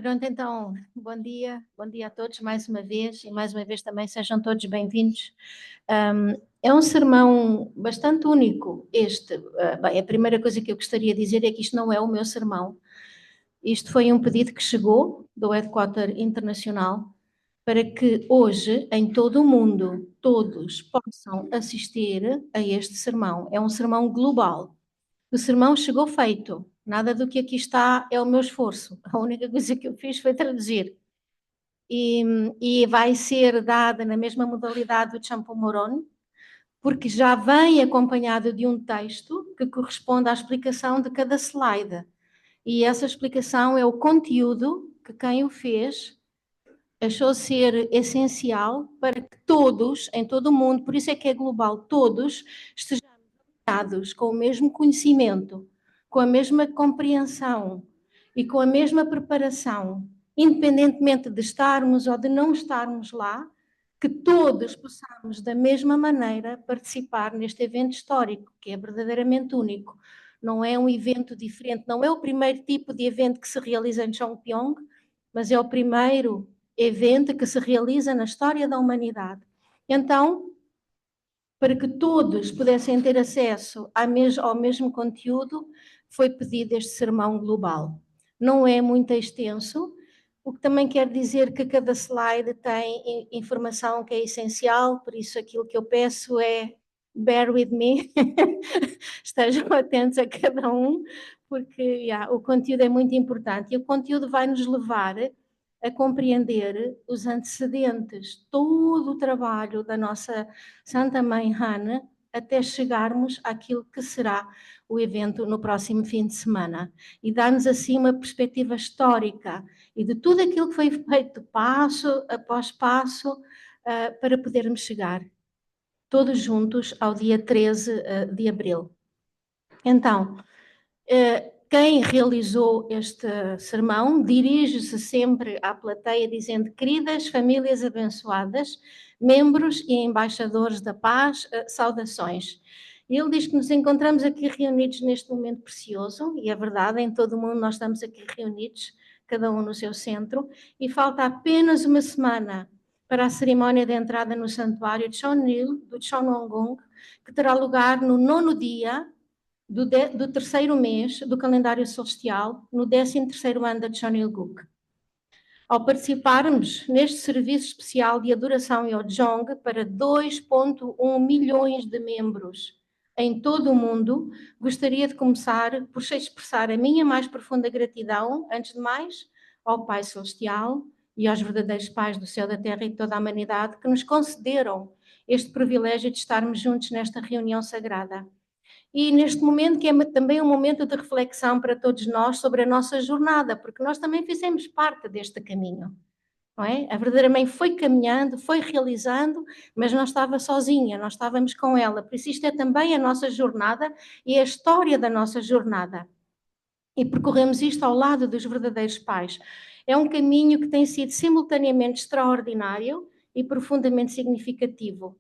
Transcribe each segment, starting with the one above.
Pronto, então, bom dia a todos mais uma vez e mais uma vez também sejam todos bem-vindos. É um sermão bastante único este. Bem, a primeira coisa que eu gostaria de dizer é que isto não é o meu sermão. Isto foi um pedido que chegou do Headquarter Internacional para que hoje, em todo o mundo, todos possam assistir a este sermão. É um sermão global. O sermão chegou feito. Nada do que aqui está é o meu esforço. A única coisa que eu fiz foi traduzir. E vai ser dada na mesma modalidade do Champo Moroni, porque já vem acompanhado de um texto que corresponde à explicação de cada slide. E essa explicação é o conteúdo que quem o fez achou ser essencial para que todos, em todo o mundo, por isso é que é global, todos estejam alinhados com o mesmo conhecimento, com a mesma compreensão e com a mesma preparação, independentemente de estarmos ou de não estarmos lá, que todos possamos da mesma maneira participar neste evento histórico, que é verdadeiramente único. Não é um evento diferente, não é o primeiro tipo de evento que se realiza em Chongpyong, mas é o primeiro evento que se realiza na história da humanidade. Então, para que todos pudessem ter acesso ao mesmo conteúdo, foi pedido este sermão global. Não é muito extenso, o que também quer dizer que cada slide tem informação que é essencial, por isso aquilo que eu peço é bear with me, estejam atentos a cada um, porque o conteúdo é muito importante e o conteúdo vai nos levar a compreender os antecedentes, todo o trabalho da nossa Santa Mãe Hana, até chegarmos àquilo que será o evento no próximo fim de semana. E dar-nos assim uma perspectiva histórica e de tudo aquilo que foi feito passo após passo para podermos chegar todos juntos ao dia 13 de abril. Então, quem realizou este sermão dirige-se sempre à plateia dizendo: queridas famílias abençoadas, membros e embaixadores da paz, saudações. Ele diz que nos encontramos aqui reunidos neste momento precioso, e é verdade, em todo o mundo nós estamos aqui reunidos, cada um no seu centro, e falta apenas uma semana para a cerimónia de entrada no santuário de Chonil, do Chonongung, que terá lugar no 9º dia do terceiro mês do calendário celestial, no 13º ano da Chonilguk. Ao participarmos neste serviço especial de adoração ao Jong para 2,1 milhões de membros em todo o mundo, gostaria de começar por expressar a minha mais profunda gratidão, antes de mais, ao Pai Celestial e aos verdadeiros pais do céu, da terra e de toda a humanidade que nos concederam este privilégio de estarmos juntos nesta reunião sagrada. E neste momento, que é também um momento de reflexão para todos nós sobre a nossa jornada, porque nós também fizemos parte deste caminho, não é? A verdadeira mãe foi caminhando, foi realizando, mas não estava sozinha, nós estávamos com ela. Por isso isto é também a nossa jornada e a história da nossa jornada. E percorremos isto ao lado dos verdadeiros pais. É um caminho que tem sido simultaneamente extraordinário e profundamente significativo.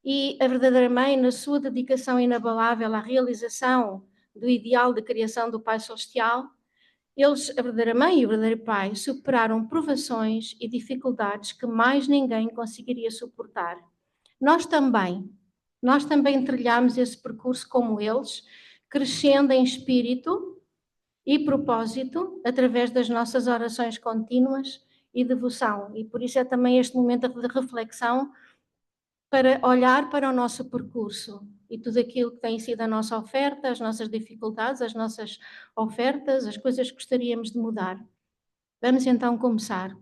E a verdadeira mãe, na sua dedicação inabalável à realização do ideal de criação do Pai Celestial, eles, a verdadeira mãe e o verdadeiro pai, superaram provações e dificuldades que mais ninguém conseguiria suportar. Nós também trilhamos esse percurso como eles, crescendo em espírito e propósito através das nossas orações contínuas e devoção. E por isso é também este momento de reflexão para olhar para o nosso percurso e tudo aquilo que tem sido a nossa oferta, as nossas dificuldades, as nossas ofertas, as coisas que gostaríamos de mudar. Vamos então começar.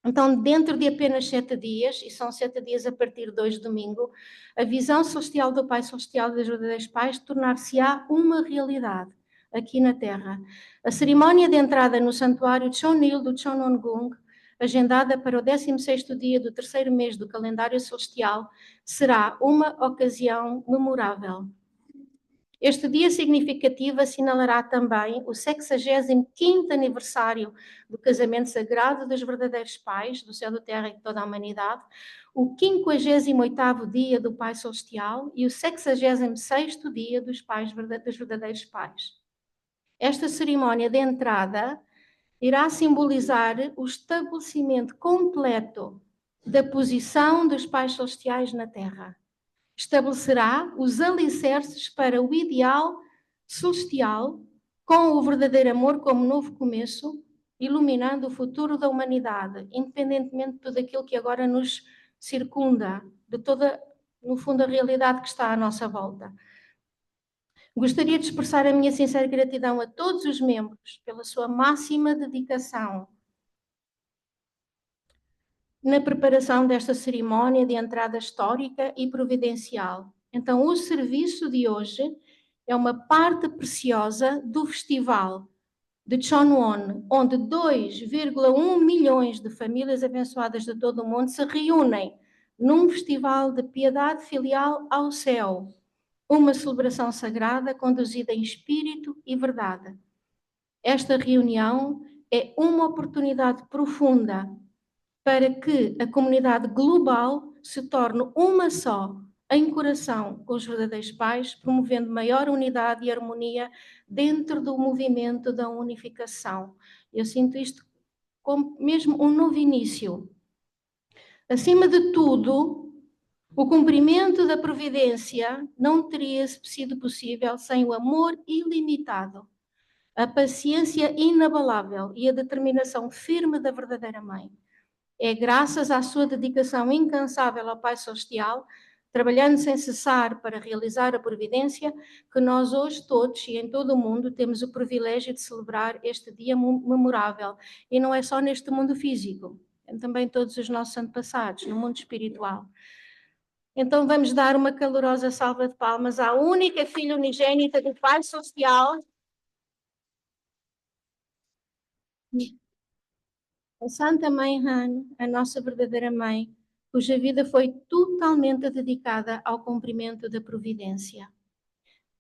Então, dentro de apenas 7 dias, e são 7 dias a partir de hoje, domingo, a visão celestial do Pai Celestial e dos verdadeiros pais tornar-se-á uma realidade aqui na Terra. A cerimónia de entrada no santuário de Chonil do Chonongung, agendada para o 16º dia do terceiro mês do calendário celestial, será uma ocasião memorável. Este dia significativo assinalará também o 65º aniversário do casamento sagrado dos verdadeiros pais do céu, da terra e de toda a humanidade, o 58º dia do Pai Celestial e o 66º dia dos verdadeiros pais. Esta cerimónia de entrada irá simbolizar o estabelecimento completo da posição dos pais celestiais na Terra. Estabelecerá os alicerces para o ideal celestial, com o verdadeiro amor como novo começo, iluminando o futuro da humanidade, independentemente de tudo aquilo que agora nos circunda, de toda, no fundo, a realidade que está à nossa volta. Gostaria de expressar a minha sincera gratidão a todos os membros pela sua máxima dedicação na preparação desta cerimónia de entrada histórica e providencial. Então, o serviço de hoje é uma parte preciosa do festival de Chonwon, onde 2,1 milhões de famílias abençoadas de todo o mundo se reúnem num festival de piedade filial ao céu, uma celebração sagrada conduzida em espírito e verdade. Esta reunião é uma oportunidade profunda para que a comunidade global se torne uma só, em coração com os verdadeiros pais, promovendo maior unidade e harmonia dentro do movimento da unificação. Eu sinto isto como mesmo um novo início. Acima de tudo, o cumprimento da providência não teria sido possível sem o amor ilimitado, a paciência inabalável e a determinação firme da verdadeira mãe. É graças à sua dedicação incansável ao Pai Celestial, trabalhando sem cessar para realizar a providência, que nós hoje todos e em todo o mundo temos o privilégio de celebrar este dia memorável. E não é só neste mundo físico, é também todos os nossos antepassados, no mundo espiritual. Então vamos dar uma calorosa salva de palmas à única filha unigênita do Pai Celestial, a Santa Mãe Han, a nossa verdadeira mãe, cuja vida foi totalmente dedicada ao cumprimento da providência.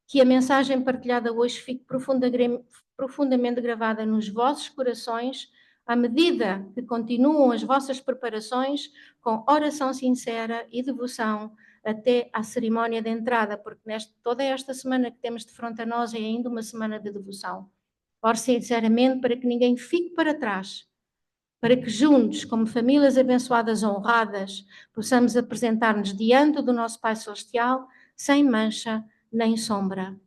Que a mensagem partilhada hoje fique profundamente gravada nos vossos corações, à medida que continuam as vossas preparações com oração sincera e devoção até à cerimónia de entrada, porque toda esta semana que temos de frente a nós é ainda uma semana de devoção. Ore sinceramente para que ninguém fique para trás, para que juntos, como famílias abençoadas honradas, possamos apresentar-nos diante do nosso Pai Celestial sem mancha nem sombra.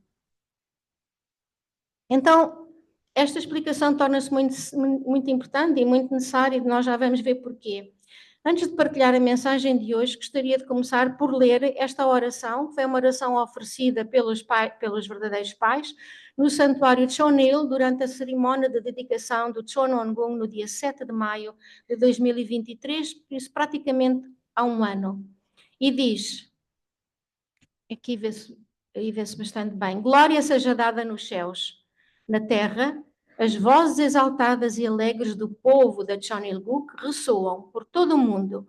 Então, esta explicação torna-se muito importante e muito necessária e nós já vamos ver porquê. Antes de partilhar a mensagem de hoje, gostaria de começar por ler esta oração, que foi uma oração oferecida pelos verdadeiros pais, no santuário de Chonil, durante a cerimónia de dedicação do Chonongung, no dia 7 de maio de 2023, por isso praticamente há um ano. E diz, aqui vê-se bastante bem, glória seja dada nos céus, na terra, as vozes exaltadas e alegres do povo da Chonilguk ressoam por todo o mundo.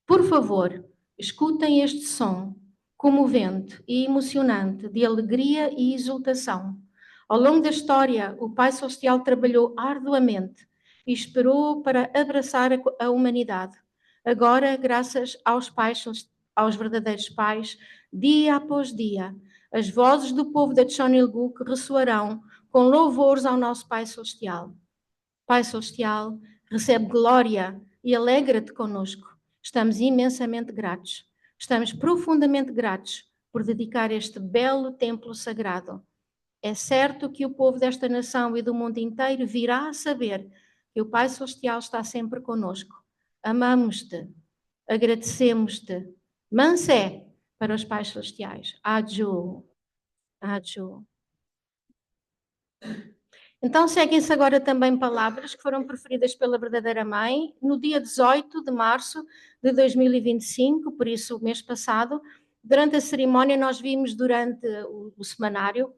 Por favor, escutem este som comovente e emocionante de alegria e exultação. Ao longo da história, o Pai Celestial trabalhou arduamente e esperou para abraçar a humanidade. Agora, graças aos verdadeiros pais, dia após dia, as vozes do povo da Chonilguk ressoarão com louvores ao nosso Pai Celestial. Pai Celestial, recebe glória e alegra-te conosco. Estamos imensamente gratos. Estamos profundamente gratos por dedicar este belo templo sagrado. É certo que o povo desta nação e do mundo inteiro virá a saber que o Pai Celestial está sempre conosco. Amamos-te, agradecemos-te. Mansé para os Pais Celestiais. Aju. Aju. Então seguem-se agora também palavras que foram proferidas pela verdadeira mãe no dia 18 de março de 2025, por isso o mês passado, durante a cerimónia nós vimos durante o semanário,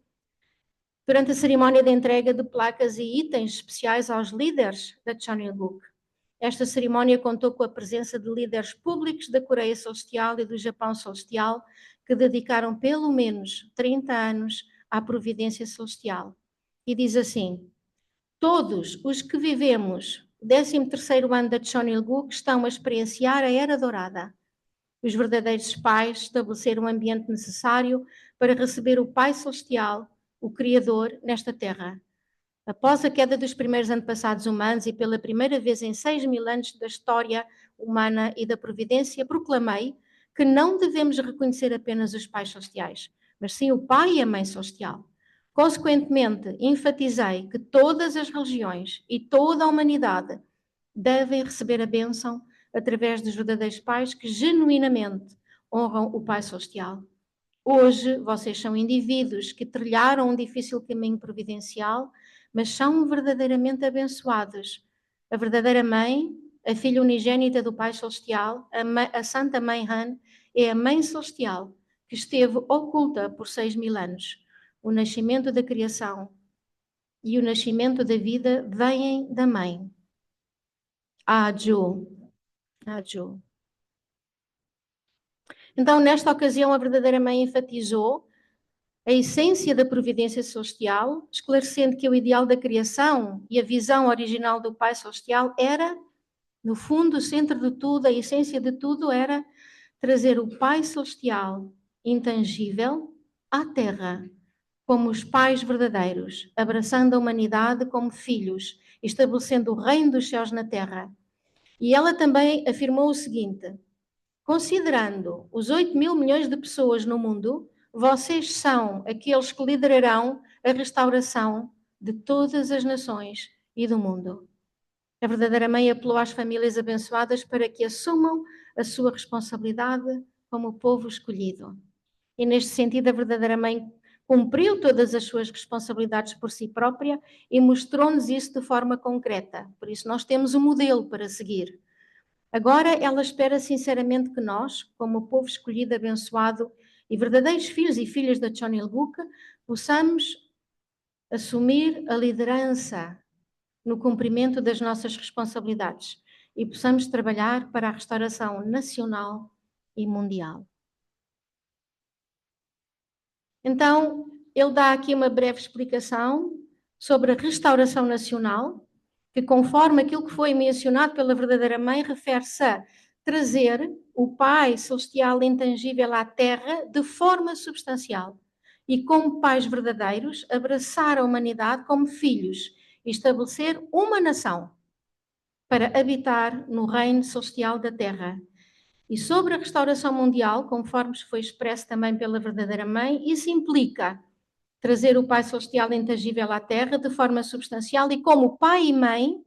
durante a cerimónia de entrega de placas e itens especiais aos líderes da Chonilguk. Esta cerimónia contou com a presença de líderes públicos da Coreia Celestial e do Japão Celestial, que dedicaram pelo menos 30 anos à providência celestial. E diz assim: todos os que vivemos o 13º ano da Chonilguk estão a experienciar a Era Dourada. Os verdadeiros pais estabeleceram o ambiente necessário para receber o Pai Celestial, o Criador, nesta terra. Após a queda dos primeiros antepassados humanos e pela primeira vez em 6.000 anos da história humana e da providência, proclamei que não devemos reconhecer apenas os pais celestiais, mas sim o pai e a mãe celestial. Consequentemente, enfatizei que todas as religiões e toda a humanidade devem receber a bênção através dos verdadeiros pais que genuinamente honram o Pai Celestial. Hoje, vocês são indivíduos que trilharam um difícil caminho providencial, mas são verdadeiramente abençoados. A verdadeira mãe, a filha unigênita do Pai Celestial, a Santa Mãe Han, é a Mãe Celestial, que esteve oculta por 6.000 anos. O nascimento da criação e o nascimento da vida vêm da Mãe. Aju. Então, nesta ocasião, a verdadeira Mãe enfatizou a essência da providência celestial, esclarecendo que o ideal da criação e a visão original do Pai Celestial era, no fundo, o centro de tudo, a essência de tudo era trazer o Pai Celestial intangível à Terra, como os pais verdadeiros, abraçando a humanidade como filhos, estabelecendo o reino dos céus na Terra. E ela também afirmou o seguinte: considerando os 8.000 milhões de pessoas no mundo, vocês são aqueles que liderarão a restauração de todas as nações e do mundo. A verdadeira mãe apelou às famílias abençoadas para que assumam a sua responsabilidade como povo escolhido. E neste sentido, a verdadeira mãe cumpriu todas as suas responsabilidades por si própria e mostrou-nos isso de forma concreta. Por isso, nós temos um modelo para seguir. Agora ela espera sinceramente que nós, como povo escolhido, abençoado e verdadeiros filhos e filhas da Chon Il-guk, possamos assumir a liderança no cumprimento das nossas responsabilidades e possamos trabalhar para a restauração nacional e mundial. Então, ele dá aqui uma breve explicação sobre a restauração nacional, que conforme aquilo que foi mencionado pela verdadeira mãe, refere-se a trazer o Pai Celestial intangível à Terra de forma substancial e como pais verdadeiros abraçar a humanidade como filhos e estabelecer uma nação para habitar no reino celestial da Terra. E sobre a restauração mundial, conforme foi expresso também pela verdadeira mãe, isso implica trazer o Pai Celestial intangível à Terra de forma substancial e como pai e mãe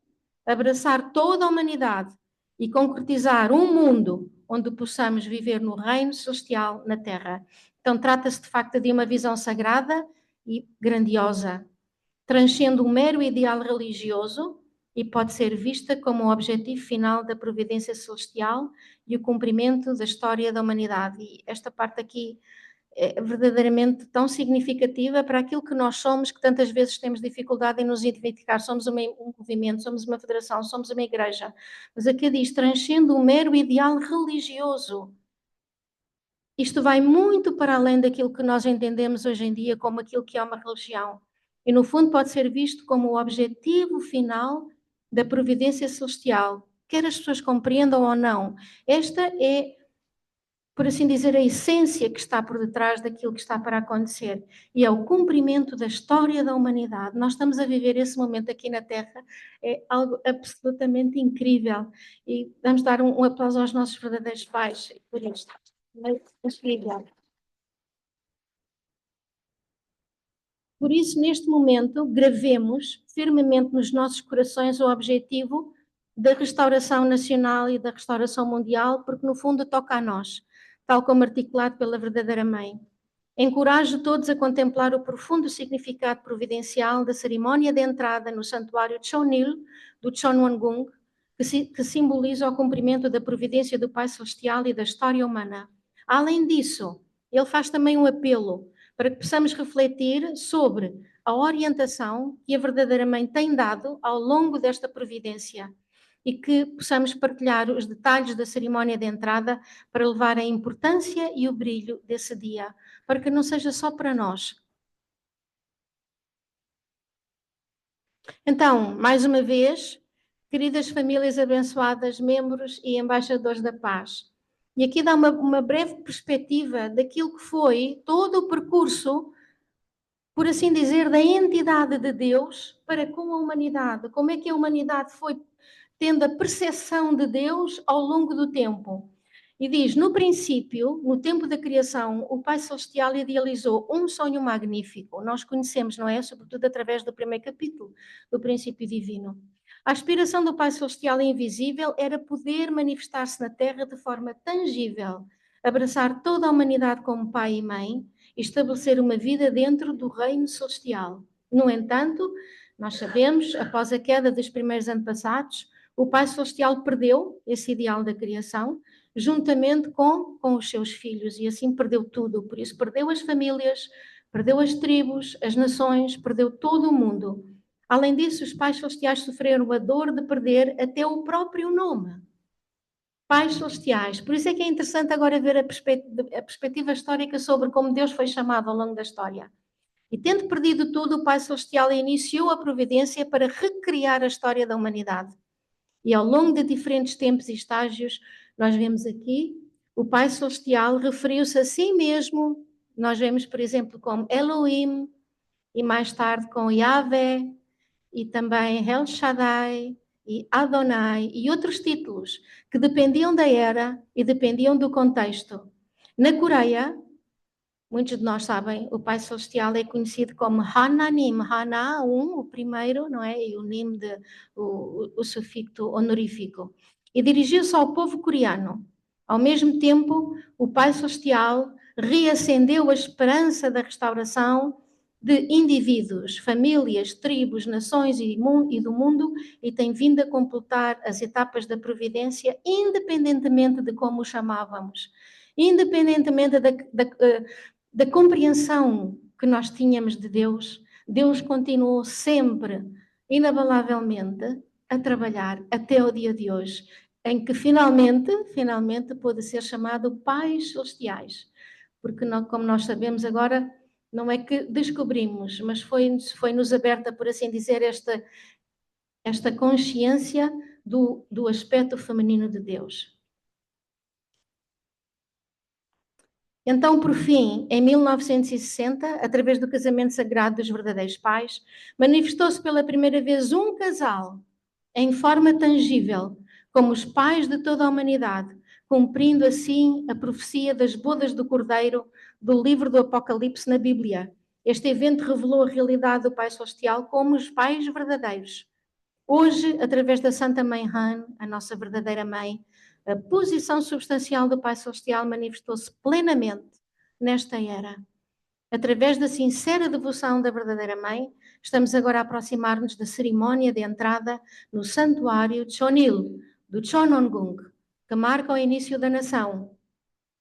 abraçar toda a humanidade e concretizar um mundo onde possamos viver no reino celestial na Terra. Então trata-se de facto de uma visão sagrada e grandiosa, transcende um mero ideal religioso e pode ser vista como o objetivo final da providência celestial e o cumprimento da história da humanidade. E esta parte aqui é verdadeiramente tão significativa para aquilo que nós somos, que tantas vezes temos dificuldade em nos identificar. Somos um movimento, somos uma federação, somos uma igreja. Mas aqui diz, transcende um mero ideal religioso. Isto vai muito para além daquilo que nós entendemos hoje em dia como aquilo que é uma religião. E, no fundo, pode ser visto como o objetivo final da providência celestial, quer as pessoas compreendam ou não. Esta é, por assim dizer, a essência que está por detrás daquilo que está para acontecer. E é o cumprimento da história da humanidade. Nós estamos a viver esse momento aqui na Terra, é algo absolutamente incrível. E vamos dar um aplauso aos nossos verdadeiros pais por isto. Incrível. Por isso, neste momento, gravemos firmemente nos nossos corações o objetivo da restauração nacional e da restauração mundial, porque no fundo toca a nós, tal como articulado pela verdadeira mãe. Encorajo todos a contemplar o profundo significado providencial da cerimónia de entrada no santuário Chonil, do Chonwon-gung, que simboliza o cumprimento da providência do Pai Celestial e da história humana. Além disso, ele faz também um apelo para que possamos refletir sobre a orientação que a verdadeira mãe tem dado ao longo desta providência e que possamos partilhar os detalhes da cerimónia de entrada para levar a importância e o brilho desse dia, para que não seja só para nós. Então, mais uma vez, queridas famílias abençoadas, membros e embaixadores da paz, e aqui dá uma breve perspectiva daquilo que foi todo o percurso por assim dizer, da entidade de Deus para com a humanidade. Como é que a humanidade foi tendo a percepção de Deus ao longo do tempo? E diz, no princípio, no tempo da criação, o Pai Celestial idealizou um sonho magnífico. Nós conhecemos, não é? Sobretudo através do primeiro capítulo, do princípio divino. A aspiração do Pai Celestial e invisível era poder manifestar-se na Terra de forma tangível, abraçar toda a humanidade como pai e mãe, e estabelecer uma vida dentro do reino celestial. No entanto, nós sabemos, após a queda dos primeiros antepassados, o Pai Celestial perdeu esse ideal da criação, juntamente com os seus filhos, e assim perdeu tudo. Por isso, perdeu as famílias, perdeu as tribos, as nações, perdeu todo o mundo. Além disso, os pais celestiais sofreram a dor de perder até o próprio nome. Pais celestiais. Por isso é que é interessante agora ver a perspectiva histórica sobre como Deus foi chamado ao longo da história. E tendo perdido tudo, o Pai Celestial iniciou a providência para recriar a história da humanidade. E ao longo de diferentes tempos e estágios, nós vemos aqui, o Pai Celestial referiu-se a si mesmo, nós vemos, por exemplo, como Elohim, e mais tarde com Yahvé, e também El Shaddai, e Adonai, e outros títulos que dependiam da era e dependiam do contexto. Na Coreia, muitos de nós sabem, o Pai Celestial é conhecido como Hananim, Hana, o primeiro, não é? E o Nim, o sufixo honorífico. E dirigiu-se ao povo coreano. Ao mesmo tempo, o Pai Celestial reacendeu a esperança da restauração de indivíduos, famílias, tribos, nações e do mundo, e tem vindo a completar as etapas da providência, independentemente de como o chamávamos, independentemente da compreensão que nós tínhamos de Deus. Deus continuou sempre, inabalavelmente, a trabalhar até o dia de hoje, em que finalmente pôde ser chamado Pais Celestiais, porque como nós sabemos agora, não é que descobrimos, mas foi-nos aberta, por assim dizer, esta consciência do aspecto feminino de Deus. Então, por fim, em 1960, através do casamento sagrado dos verdadeiros pais, manifestou-se pela primeira vez um casal, em forma tangível, como os pais de toda a humanidade, cumprindo assim a profecia das bodas do Cordeiro do livro do Apocalipse na Bíblia. Este evento revelou a realidade do Pai Celestial como os pais verdadeiros. Hoje, através da Santa Mãe Han, a nossa verdadeira mãe, a posição substancial do Pai Celestial manifestou-se plenamente nesta era. Através da sincera devoção da verdadeira mãe, estamos agora a aproximar-nos da cerimónia de entrada no santuário Chonil, do Chonongung, que marca o início da nação,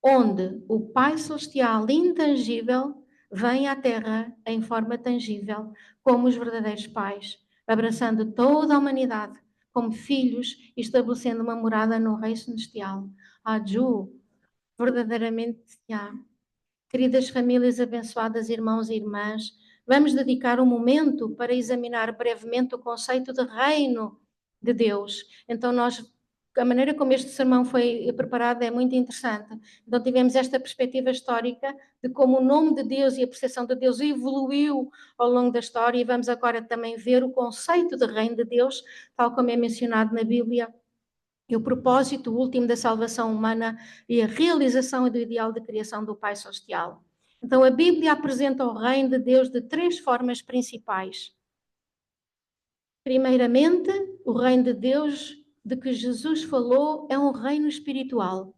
onde o Pai Celestial intangível vem à Terra em forma tangível, como os verdadeiros pais, abraçando toda a humanidade como filhos e estabelecendo uma morada no Rei Celestial. Ju, verdadeiramente, queridas famílias abençoadas, irmãos e irmãs, vamos dedicar um momento para examinar brevemente o conceito de reino de Deus. Então a maneira como este sermão foi preparado é muito interessante. Então tivemos esta perspectiva histórica de como o nome de Deus e a percepção de Deus evoluiu ao longo da história, e vamos agora também ver o conceito de reino de Deus, tal como é mencionado na Bíblia, e o propósito último da salvação humana e a realização do ideal de criação do Pai Celestial. Então a Bíblia apresenta o reino de Deus de três formas principais. Primeiramente, o reino de Deus de que Jesus falou é um reino espiritual,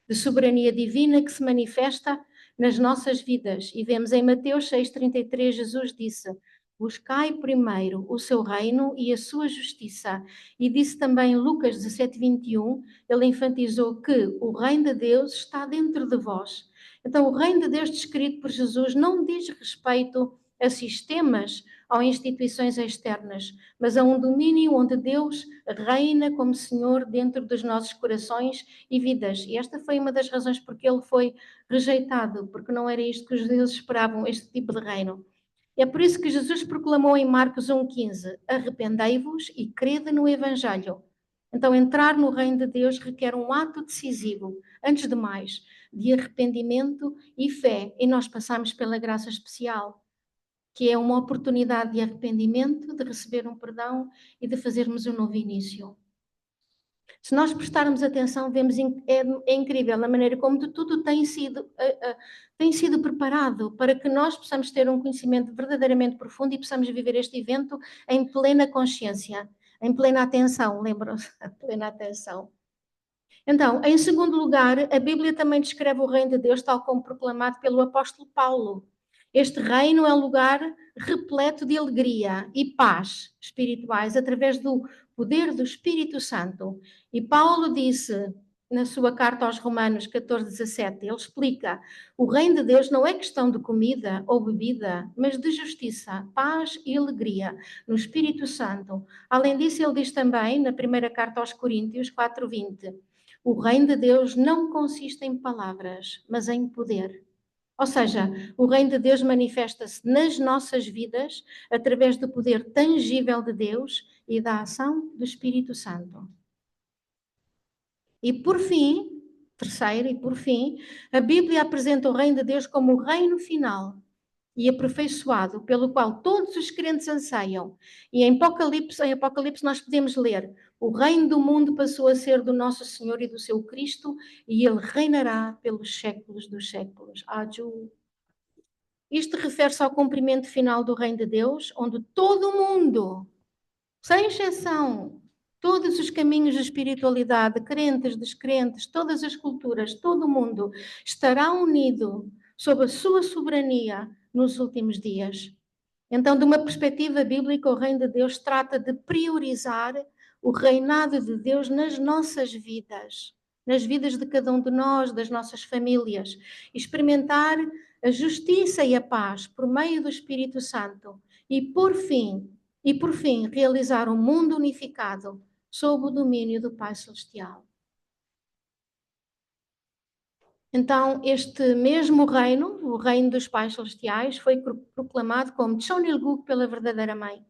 de soberania divina que se manifesta nas nossas vidas. E vemos em Mateus 6,33, Jesus disse: buscai primeiro o seu reino e a sua justiça. E disse também em Lucas 17,21, ele enfatizou que o reino de Deus está dentro de vós. Então o reino de Deus descrito por Jesus não diz respeito a sistemas ou instituições externas, mas a um domínio onde Deus reina como Senhor dentro dos nossos corações e vidas. E esta foi uma das razões porque ele foi rejeitado, porque não era isto que os judeus esperavam, este tipo de reino. É por isso que Jesus proclamou em Marcos 1,15: arrependei-vos e crede no Evangelho. Então, entrar no reino de Deus requer um ato decisivo, antes de mais, de arrependimento e fé, e nós passamos pela graça especial. que é uma oportunidade de arrependimento, de receber um perdão e de fazermos um novo início. Se nós prestarmos atenção, vemos é incrível a maneira como tudo tem sido preparado para que nós possamos ter um conhecimento verdadeiramente profundo e possamos viver este evento em plena consciência, em plena atenção, lembram-se? Plena atenção. Então, em segundo lugar, a Bíblia também descreve o reino de Deus tal como proclamado pelo apóstolo Paulo. Este reino é um lugar repleto de alegria e paz espirituais através do poder do Espírito Santo. E Paulo disse na sua carta aos Romanos 14:17, ele explica: o reino de Deus não é questão de comida ou bebida, mas de justiça, paz e alegria no Espírito Santo. Além disso, ele diz também na primeira carta aos Coríntios 4:20, o reino de Deus não consiste em palavras, mas em poder. Ou seja, o reino de Deus manifesta-se nas nossas vidas através do poder tangível de Deus e da ação do Espírito Santo. E por fim, terceiro e por fim, a Bíblia apresenta o reino de Deus como o reino final e aperfeiçoado, pelo qual todos os crentes anseiam. E em Apocalipse nós podemos ler: o reino do mundo passou a ser do nosso Senhor e do seu Cristo, e ele reinará pelos séculos dos séculos. Aju. Isto refere-se ao cumprimento final do reino de Deus, onde todo o mundo, sem exceção, todos os caminhos de espiritualidade, crentes, descrentes, todas as culturas, todo o mundo estará unido sob a sua soberania nos últimos dias. Então, de uma perspectiva bíblica, o reino de Deus trata de priorizar o reinado de Deus nas nossas vidas, nas vidas de cada um de nós, das nossas famílias, experimentar a justiça e a paz por meio do Espírito Santo e, por fim, realizar um mundo unificado sob o domínio do Pai Celestial. Então, este mesmo reino, o reino dos Pais Celestiais, foi proclamado como Chonilguk pela verdadeira Mãe.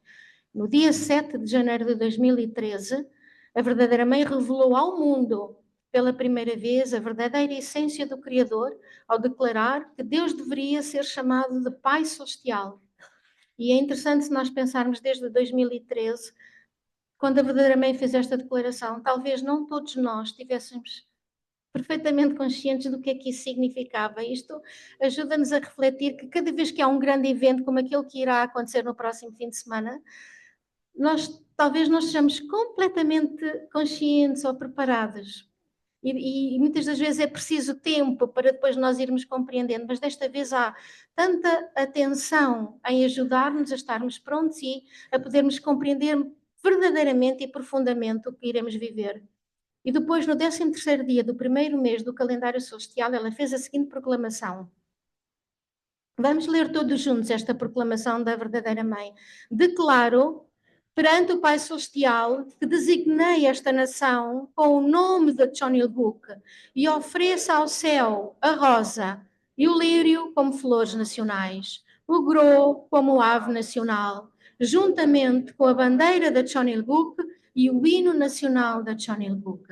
No dia 7 de janeiro de 2013, a verdadeira Mãe revelou ao mundo, pela primeira vez, a verdadeira essência do Criador, ao declarar que Deus deveria ser chamado de Pai Celestial. E é interessante se nós pensarmos desde 2013, quando a verdadeira Mãe fez esta declaração, talvez não todos nós tivéssemos perfeitamente conscientes do que é que isso significava. Isto ajuda-nos a refletir que cada vez que há um grande evento como aquele que irá acontecer no próximo fim de semana, talvez não sejamos completamente conscientes ou preparados. E muitas das vezes é preciso tempo para depois nós irmos compreendendo, mas desta vez há tanta atenção em ajudar-nos a estarmos prontos e a podermos compreender verdadeiramente e profundamente o que iremos viver. E depois, no 13º dia do primeiro mês do calendário celestial, ela fez a seguinte proclamação. Vamos ler todos juntos esta proclamação da verdadeira Mãe. Declaro perante o Pai Celestial que designei esta nação com o nome de Chonilguk e ofereço ao céu a rosa e o lírio como flores nacionais, o gro como ave nacional, juntamente com a bandeira da Chonilguk e o hino nacional da Chonilguk.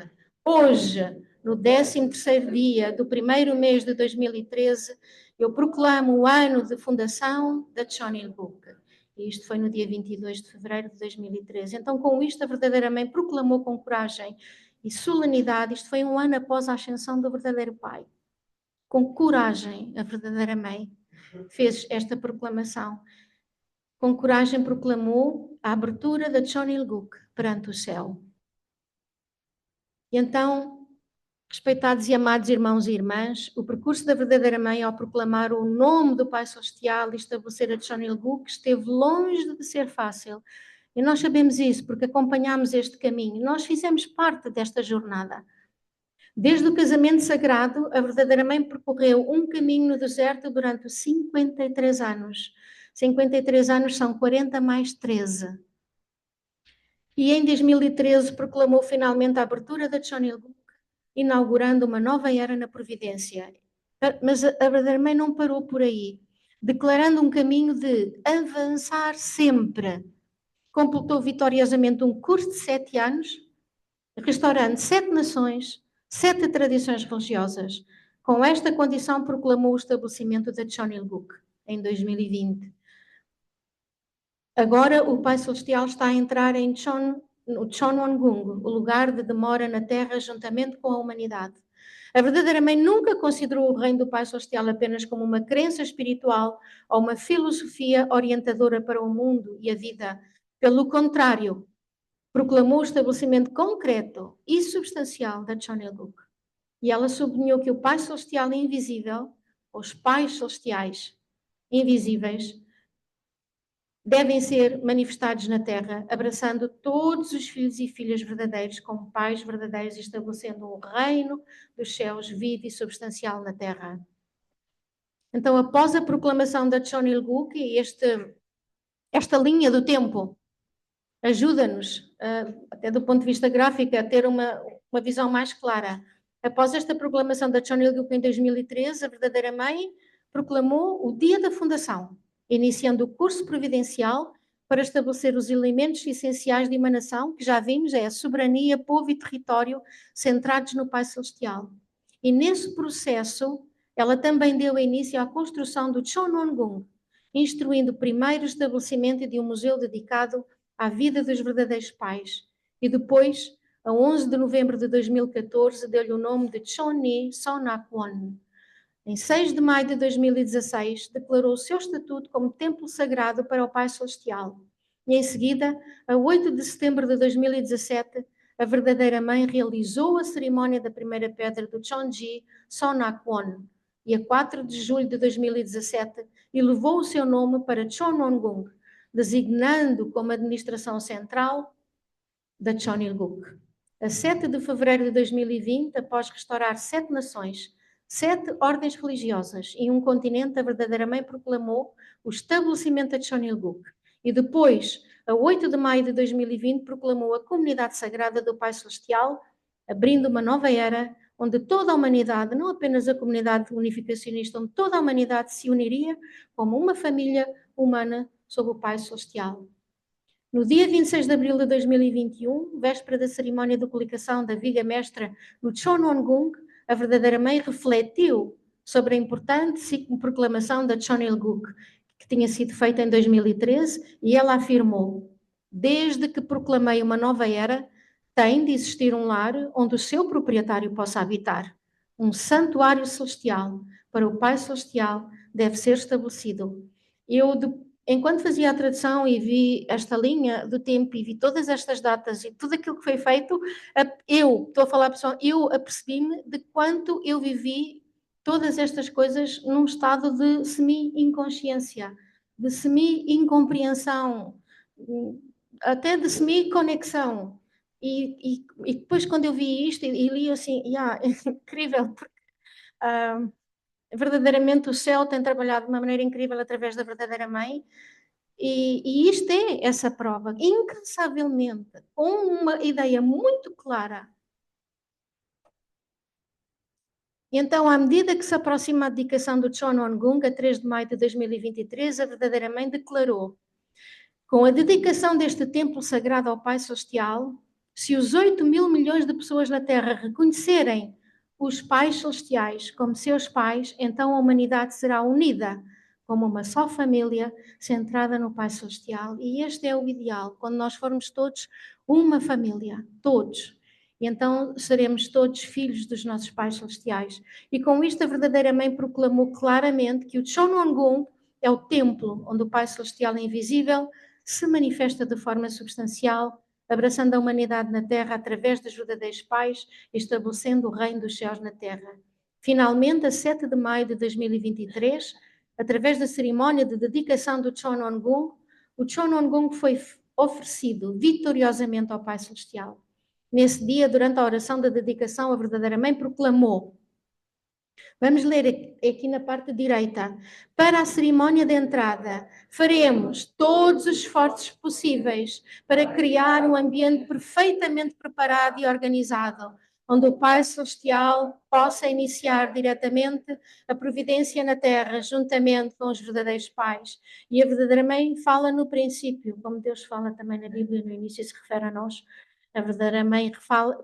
Hoje, no 13º dia do primeiro mês de 2013, eu proclamo o ano de fundação da Chonilguk. E isto foi no dia 22 de fevereiro de 2013. Então, com isto, a verdadeira Mãe proclamou com coragem e solenidade. Isto foi um ano após a ascensão do verdadeiro Pai. Com coragem, a verdadeira Mãe fez esta proclamação. Com coragem proclamou a abertura da Chonilguk perante o céu. E então, respeitados e amados irmãos e irmãs, o percurso da verdadeira Mãe ao proclamar o nome do Pai Celestial e estabelecer a Chonilguk esteve longe de ser fácil. E nós sabemos isso porque acompanhámos este caminho. Nós fizemos parte desta jornada. Desde o casamento sagrado, a verdadeira Mãe percorreu um caminho no deserto durante 53 anos. 53 anos são 40 mais 13. E em 2013 proclamou finalmente a abertura da Chonilguk, inaugurando uma nova era na providência. Mas a verdadeira Mãe não parou por aí, declarando um caminho de avançar sempre. Completou vitoriosamente um curso de 7 anos, restaurando 7 nações, 7 tradições religiosas. Com esta condição proclamou o estabelecimento da Chonilguk em 2020. Agora o Pai Celestial está a entrar no Chonwon-gung, o lugar de demora na Terra juntamente com a humanidade. A verdadeira mãe nunca considerou o reino do Pai Celestial apenas como uma crença espiritual ou uma filosofia orientadora para o mundo e a vida. Pelo contrário, proclamou o estabelecimento concreto e substancial da Chonil-guk. E ela sublinhou que o Pai Celestial invisível, os Pais Celestiais invisíveis, devem ser manifestados na Terra, abraçando todos os filhos e filhas verdadeiros como pais verdadeiros, estabelecendo um reino dos céus vivo e substancial na Terra. Então, após a proclamação da Chonil-guk, esta linha do tempo ajuda-nos, até do ponto de vista gráfico, a ter uma visão mais clara. Após esta proclamação da Chonil-guk em 2013, a verdadeira mãe proclamou o dia da fundação, iniciando o curso providencial para estabelecer os elementos essenciais de uma nação, que já vimos é a soberania, povo e território centrados no Pai Celestial. E nesse processo, ela também deu início à construção do Chonwon-gung, instruindo o primeiro estabelecimento de um museu dedicado à vida dos verdadeiros pais. E depois, a 11 de novembro de 2014, deu-lhe o nome de Chonni Sonakwon. Em 6 de maio de 2016, declarou o seu estatuto como templo sagrado para o Pai Celestial. E em seguida, a 8 de setembro de 2017, a verdadeira mãe realizou a cerimónia da primeira pedra do Chonji Sonakwon. E a 4 de julho de 2017, elevou o seu nome para Chonwon-gung, designando como administração central da Chonil-guk. A 7 de fevereiro de 2020, após restaurar 7 nações, 7 ordens religiosas e um continente, a verdadeira mãe proclamou o estabelecimento da Chonil-guk. E depois, a 8 de maio de 2020, proclamou a comunidade sagrada do Pai Celestial, abrindo uma nova era, onde toda a humanidade, não apenas a comunidade unificacionista, onde toda a humanidade se uniria como uma família humana sob o Pai Celestial. No dia 26 de abril de 2021, véspera da cerimónia de colocação da viga mestra no Chonwon-gung, a verdadeira mãe refletiu sobre a importante proclamação da Chonil-guk, que tinha sido feita em 2013, e ela afirmou: desde que proclamei uma nova era, tem de existir um lar onde o seu proprietário possa habitar. Um santuário celestial para o Pai Celestial deve ser estabelecido. Enquanto fazia a tradução e vi esta linha do tempo e vi todas estas datas e tudo aquilo que foi feito, estou a falar pessoal, eu apercebi-me de quanto eu vivi todas estas coisas num estado de semi-inconsciência, de semi-incompreensão, até de semi-conexão. E depois quando eu vi isto e li assim, é incrível, porque verdadeiramente o céu tem trabalhado de uma maneira incrível através da verdadeira mãe, e isto é essa prova, incansavelmente, com uma ideia muito clara. E então, à medida que se aproxima a dedicação do Chonwon-gung, a 3 de maio de 2023, a verdadeira mãe declarou: com a dedicação deste templo sagrado ao Pai Celestial, se os 8 mil milhões de pessoas na Terra reconhecerem os pais celestiais como seus pais, então a humanidade será unida como uma só família centrada no Pai Celestial. E este é o ideal, quando nós formos todos uma família, todos. E então seremos todos filhos dos nossos pais celestiais. E com isto a verdadeira mãe proclamou claramente que o Chonwon-gung é o templo onde o Pai Celestial é invisível se manifesta de forma substancial, abraçando a humanidade na Terra através dos verdadeiros pais, estabelecendo o reino dos céus na Terra. Finalmente, a 7 de maio de 2023, através da cerimónia de dedicação do Chonwon-gung, o Chonwon-gung foi oferecido vitoriosamente ao Pai Celestial. Nesse dia, durante a oração da dedicação, a verdadeira mãe proclamou: vamos ler aqui na parte direita. Para a cerimónia de entrada, faremos todos os esforços possíveis para criar um ambiente perfeitamente preparado e organizado, onde o Pai Celestial possa iniciar diretamente a providência na Terra, juntamente com os verdadeiros pais. E a verdadeira mãe fala no princípio, como Deus fala também na Bíblia, no início se refere a nós. A verdadeira mãe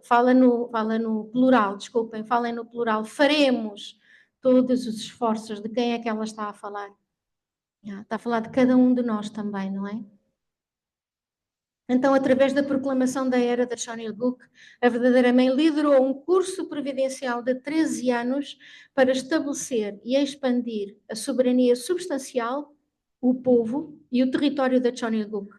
fala no plural, desculpem, fala no plural. Faremos todos os esforços. De quem é que ela está a falar? Está a falar de cada um de nós também, não é? Então, através da proclamação da era da Chon Il-guk, a verdadeira mãe liderou um curso providencial de 13 anos para estabelecer e expandir a soberania substancial, o povo e o território da Chon Il-guk.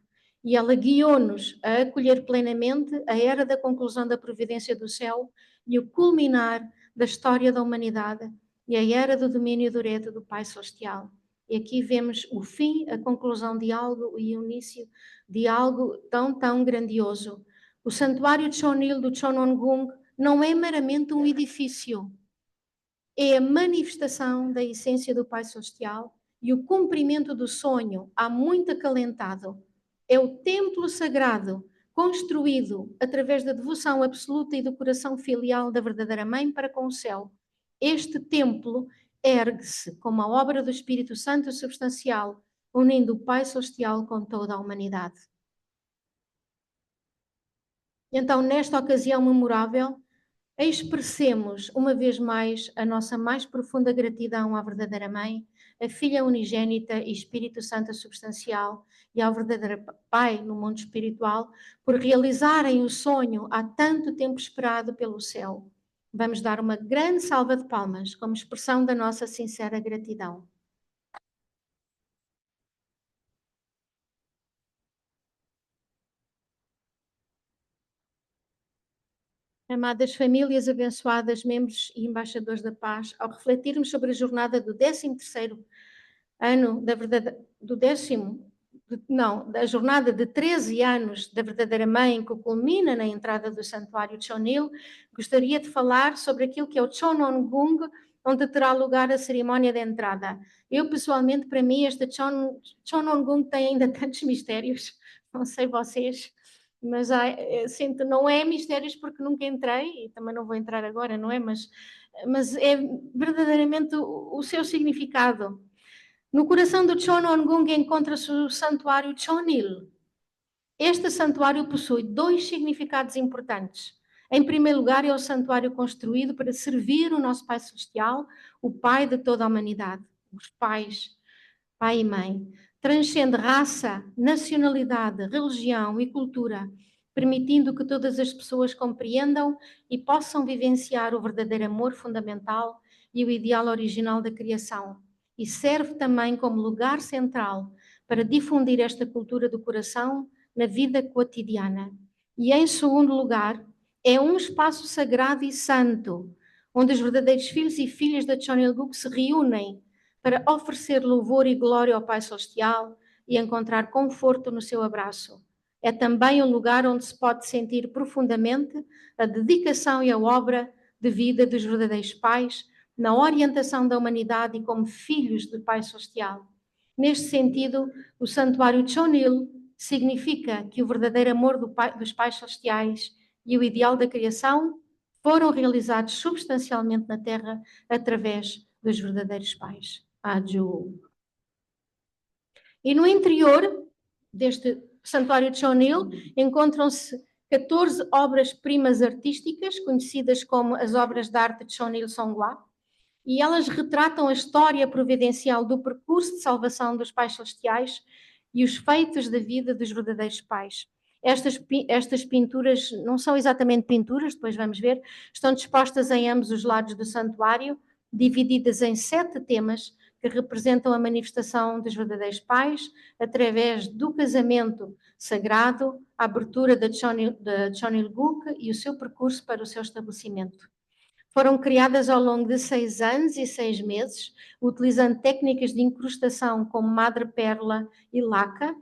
E ela guiou-nos a acolher plenamente a era da conclusão da providência do céu e o culminar da história da humanidade e a era do domínio direto do Pai Celestial. E aqui vemos o fim, a conclusão de algo e o início de algo tão grandioso. O santuário de Chonil do Chonongung não é meramente um edifício, é a manifestação da essência do Pai Celestial e o cumprimento do sonho há muito acalentado. É o templo sagrado construído através da devoção absoluta e do coração filial da verdadeira Mãe para com o céu. Este templo ergue-se como a obra do Espírito Santo substancial, unindo o Pai Celestial com toda a humanidade. Então, nesta ocasião memorável, expressemos uma vez mais a nossa mais profunda gratidão à verdadeira Mãe, a Filha unigênita e Espírito Santo substancial e ao verdadeiro Pai no mundo espiritual, por realizarem o sonho há tanto tempo esperado pelo céu. Vamos dar uma grande salva de palmas como expressão da nossa sincera gratidão. Amadas famílias abençoadas, membros e embaixadores da paz, ao refletirmos sobre a jornada do 13º ano da verdade, da jornada de 13 anos da verdadeira mãe, que culmina na entrada do santuário de Chonil, gostaria de falar sobre aquilo que é o Chonongung, onde terá lugar a cerimónia de entrada. Eu, pessoalmente, para mim, este Chonongung tem ainda tantos mistérios, não sei vocês, mas sinto, não é mistérios porque nunca entrei, e também não vou entrar agora, não é? Mas é verdadeiramente o seu significado. No coração do Chonongung encontra-se o santuário Chonil. Este santuário possui dois significados importantes. Em primeiro lugar, é o santuário construído para servir o nosso Pai Celestial, o Pai de toda a humanidade, os pais, pai e mãe. Transcende raça, nacionalidade, religião e cultura, permitindo que todas as pessoas compreendam e possam vivenciar o verdadeiro amor fundamental e o ideal original da criação. E serve também como lugar central para difundir esta cultura do coração na vida cotidiana. E em segundo lugar, é um espaço sagrado e santo, onde os verdadeiros filhos e filhas da Chonilguk se reúnem para oferecer louvor e glória ao Pai Celestial e encontrar conforto no seu abraço. É também um lugar onde se pode sentir profundamente a dedicação e a obra de vida dos verdadeiros pais na orientação da humanidade e como filhos do Pai Celestial. Neste sentido, o santuário Chonil significa que o verdadeiro amor dos pais celestiais e o ideal da criação foram realizados substancialmente na Terra através dos verdadeiros pais. Aju. E no interior deste santuário de Chonil encontram-se 14 obras-primas artísticas, conhecidas como as obras de arte de Chonil Songhua, e elas retratam a história providencial do percurso de salvação dos pais celestiais e os feitos da vida dos verdadeiros pais. Estas pinturas não são exatamente pinturas, depois vamos ver, estão dispostas em ambos os lados do santuário, divididas em 7 temas que representam a manifestação dos verdadeiros pais através do casamento sagrado, a abertura da Chonilguk e o seu percurso para o seu estabelecimento. Foram criadas ao longo de 6 anos e 6 meses, utilizando técnicas de incrustação como madrepérola e laca.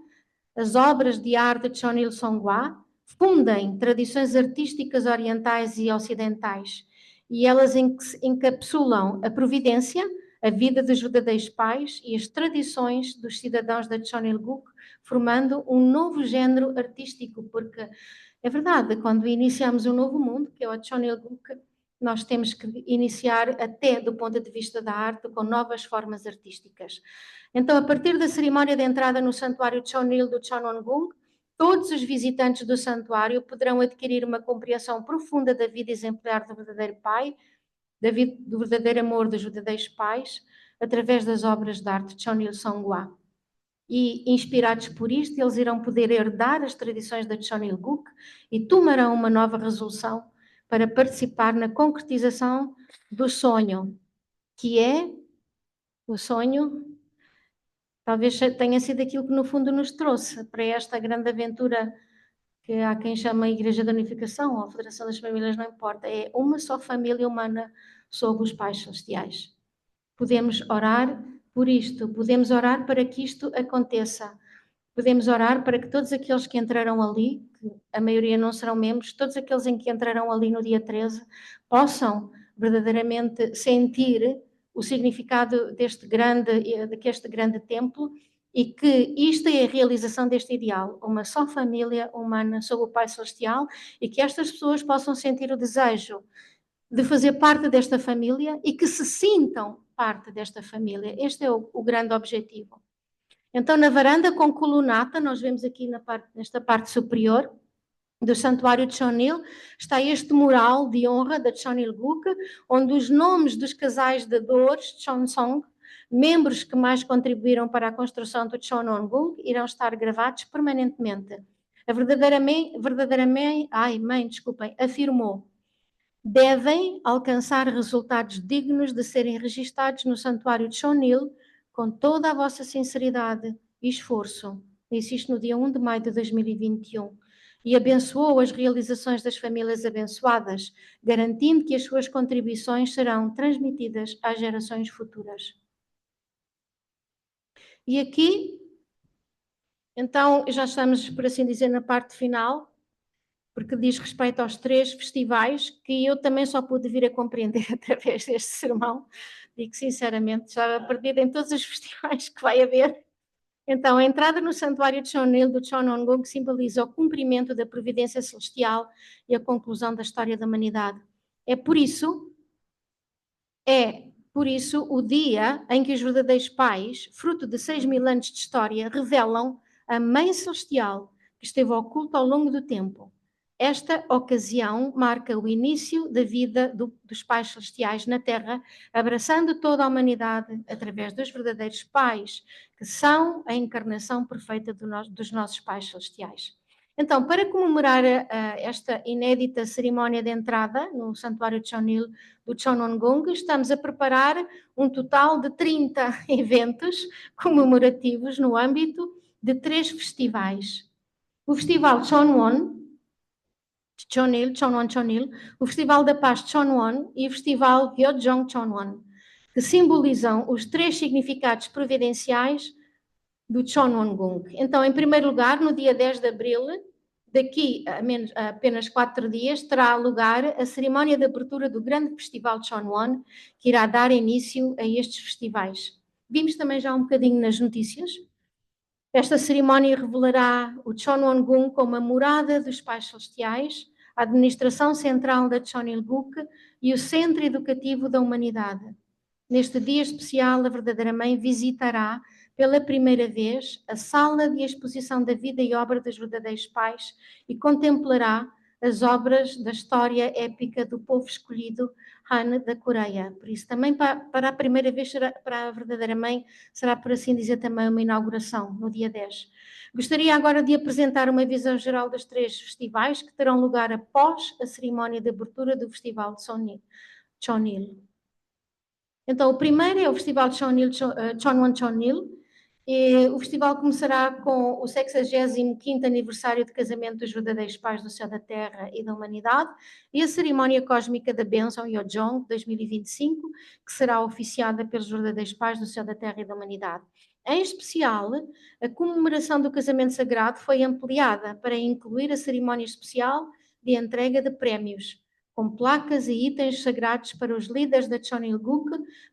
As obras de arte de Chonil Songhua fundem tradições artísticas orientais e ocidentais, e elas encapsulam a providência, a vida dos verdadeiros pais e as tradições dos cidadãos da Chonilguk, formando um novo género artístico, porque é verdade, quando iniciamos um novo mundo, que é o Chonilguk, nós temos que iniciar até do ponto de vista da arte com novas formas artísticas. Então, a partir da cerimónia de entrada no santuário Chonil do Chonongung, todos os visitantes do santuário poderão adquirir uma compreensão profunda da vida exemplar do verdadeiro pai, do verdadeiro amor dos verdadeiros pais, através das obras de arte de Chonil Songhua. E, inspirados por isto, eles irão poder herdar as tradições da Chon Il-guk e tomarão uma nova resolução para participar na concretização do sonho, que é o sonho, talvez tenha sido aquilo que no fundo nos trouxe para esta grande aventura, que há quem chama a Igreja da Unificação ou a Federação das Famílias, não importa, é uma só família humana sob os pais celestiais. Podemos orar por isto, podemos orar para que isto aconteça, podemos orar para que todos aqueles que entrarão ali, que a maioria não serão membros, todos aqueles em que entrarão ali no dia 13, possam verdadeiramente sentir o significado deste grande templo e que isto é a realização deste ideal, uma só família humana sob o Pai Celestial, e que estas pessoas possam sentir o desejo de fazer parte desta família e que se sintam parte desta família. Este é o grande objetivo. Então, na varanda com colunata, nós vemos aqui nesta parte superior do Santuário de Chonil, está este mural de honra da Chon Il-guk, onde os nomes dos casais de dadores de Chonsong, membros que mais contribuíram para a construção do Chon On-guk, irão estar gravados permanentemente. A verdadeira mãe, afirmou: devem alcançar resultados dignos de serem registados no Santuário de Chonil com toda a vossa sinceridade e esforço. Disse isto no dia 1 de maio de 2021. E abençoou as realizações das famílias abençoadas, garantindo que as suas contribuições serão transmitidas às gerações futuras. E aqui, então, já estamos, por assim dizer, na parte final, porque diz respeito aos 3 festivais que eu também só pude vir a compreender através deste sermão. Digo sinceramente, já perdida em todos os festivais que vai haver. Então, a entrada no Santuário de Chonil do Chon On-guk simboliza o cumprimento da providência celestial e a conclusão da história da humanidade. É por isso o dia em que os verdadeiros pais, fruto de 6.000 anos de história, revelam a Mãe Celestial que esteve oculta ao longo do tempo. Esta ocasião marca o início da vida dos pais celestiais na Terra, abraçando toda a humanidade através dos verdadeiros pais, que são a encarnação perfeita dos nossos pais celestiais. Então, para comemorar esta inédita cerimónia de entrada no Santuário de Chonil do Chon On-guk, estamos a preparar um total de 30 eventos comemorativos no âmbito de 3 festivais. O Festival Chonwon Chonwon, o Festival da Paz de Chonwon e o Festival Gyeojong Chonwon, que simbolizam os 3 significados providenciais do Chon On-guk. Então, em primeiro lugar, no dia 10 de abril, daqui a apenas 4 dias, terá lugar a cerimónia de abertura do grande festival de Chonwon, que irá dar início a estes festivais. Vimos também já um bocadinho nas notícias. Esta cerimónia revelará o Chon On-guk como a morada dos pais celestiais, a administração central da Chon Il-guk e o centro educativo da humanidade. Neste dia especial, a verdadeira mãe visitará pela primeira vez a sala de exposição da vida e obra dos verdadeiros pais e contemplará as obras da história épica do povo escolhido Han da Coreia. Por isso, também para a primeira vez, para a verdadeira mãe, será, por assim dizer, também uma inauguração no dia 10. Gostaria agora de apresentar uma visão geral dos 3 festivais que terão lugar após a cerimónia de abertura do Festival de Chonil. Então, o primeiro é o Festival de Chonwon Chonil. O festival começará com o 65º aniversário de casamento dos verdadeiros pais do céu, da terra e da humanidade e a cerimónia cósmica da bênção Yeojong 2025, que será oficiada pelos verdadeiros pais do céu, da terra e da humanidade. Em especial, a comemoração do casamento sagrado foi ampliada para incluir a cerimónia especial de entrega de prémios, com placas e itens sagrados para os líderes da Chon Il-guk,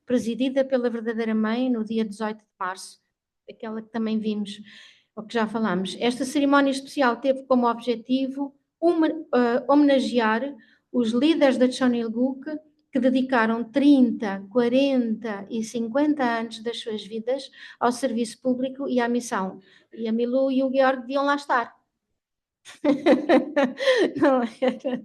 presidida pela verdadeira mãe no dia 18 de março, aquela que também vimos, ou que já falámos. Esta cerimónia especial teve como objetivo homenagear os líderes da Chon Il-guk que dedicaram 30, 40 e 50 anos das suas vidas ao serviço público e à missão. E a Milu e o Georg deviam lá estar. Não era.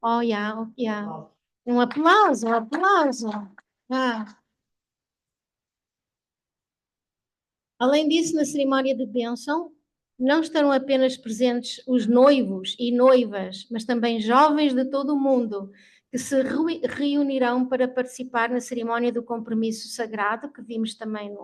Oh, yeah, yeah. Um aplauso, um aplauso. Ah. Além disso, na cerimónia de bênção, não estarão apenas presentes os noivos e noivas, mas também jovens de todo o mundo, que se reunirão para participar na cerimónia do compromisso sagrado, que vimos também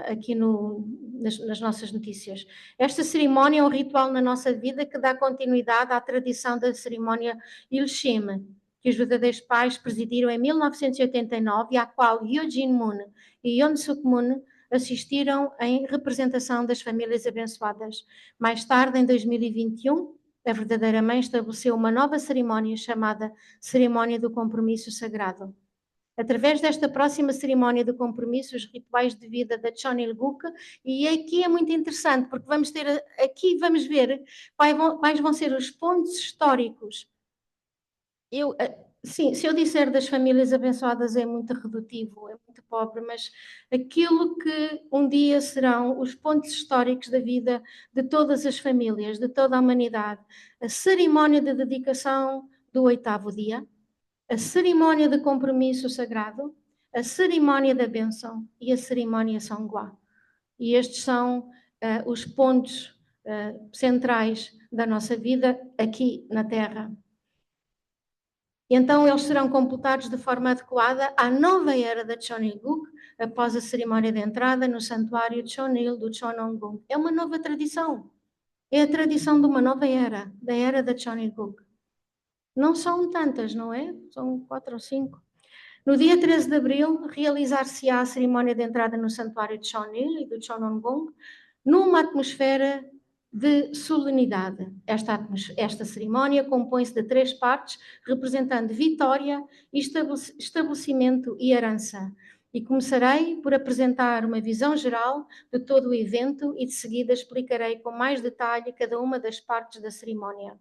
aqui nas nossas notícias. Esta cerimónia é um ritual na nossa vida que dá continuidade à tradição da cerimónia Ilshim, que os verdadeiros pais presidiram em 1989 e à qual Hyojin Moon e Yoon Suk Moon assistiram em representação das famílias abençoadas. Mais tarde, em 2021, a verdadeira mãe estabeleceu uma nova cerimónia chamada Cerimónia do Compromisso Sagrado. Através desta próxima cerimónia de compromisso, os rituais de vida da Cheonilguk, e aqui é muito interessante, porque vamos ver quais vão ser os pontos históricos. Sim, se eu disser das famílias abençoadas é muito redutivo, é muito pobre, mas aquilo que um dia serão os pontos históricos da vida de todas as famílias, de toda a humanidade. A cerimónia de dedicação do 8º dia, a cerimónia de compromisso sagrado, a cerimónia da bênção e a cerimónia Songwa. E estes são os pontos centrais da nossa vida aqui na Terra. E então eles serão completados de forma adequada à nova era da Cheonilguk, após a cerimónia de entrada no santuário Cheonil do Cheononggung. É uma nova tradição. É a tradição de uma nova era, da era da Cheonilguk. Não são tantas, não é? São 4 ou 5. No dia 13 de abril, realizar-se-á a cerimónia de entrada no santuário de Cheonil e do Cheononggung, numa atmosfera de solenidade. Esta cerimónia compõe-se de 3 partes, representando vitória, estabelecimento e herança. E começarei por apresentar uma visão geral de todo o evento e de seguida explicarei com mais detalhe cada uma das partes da cerimónia.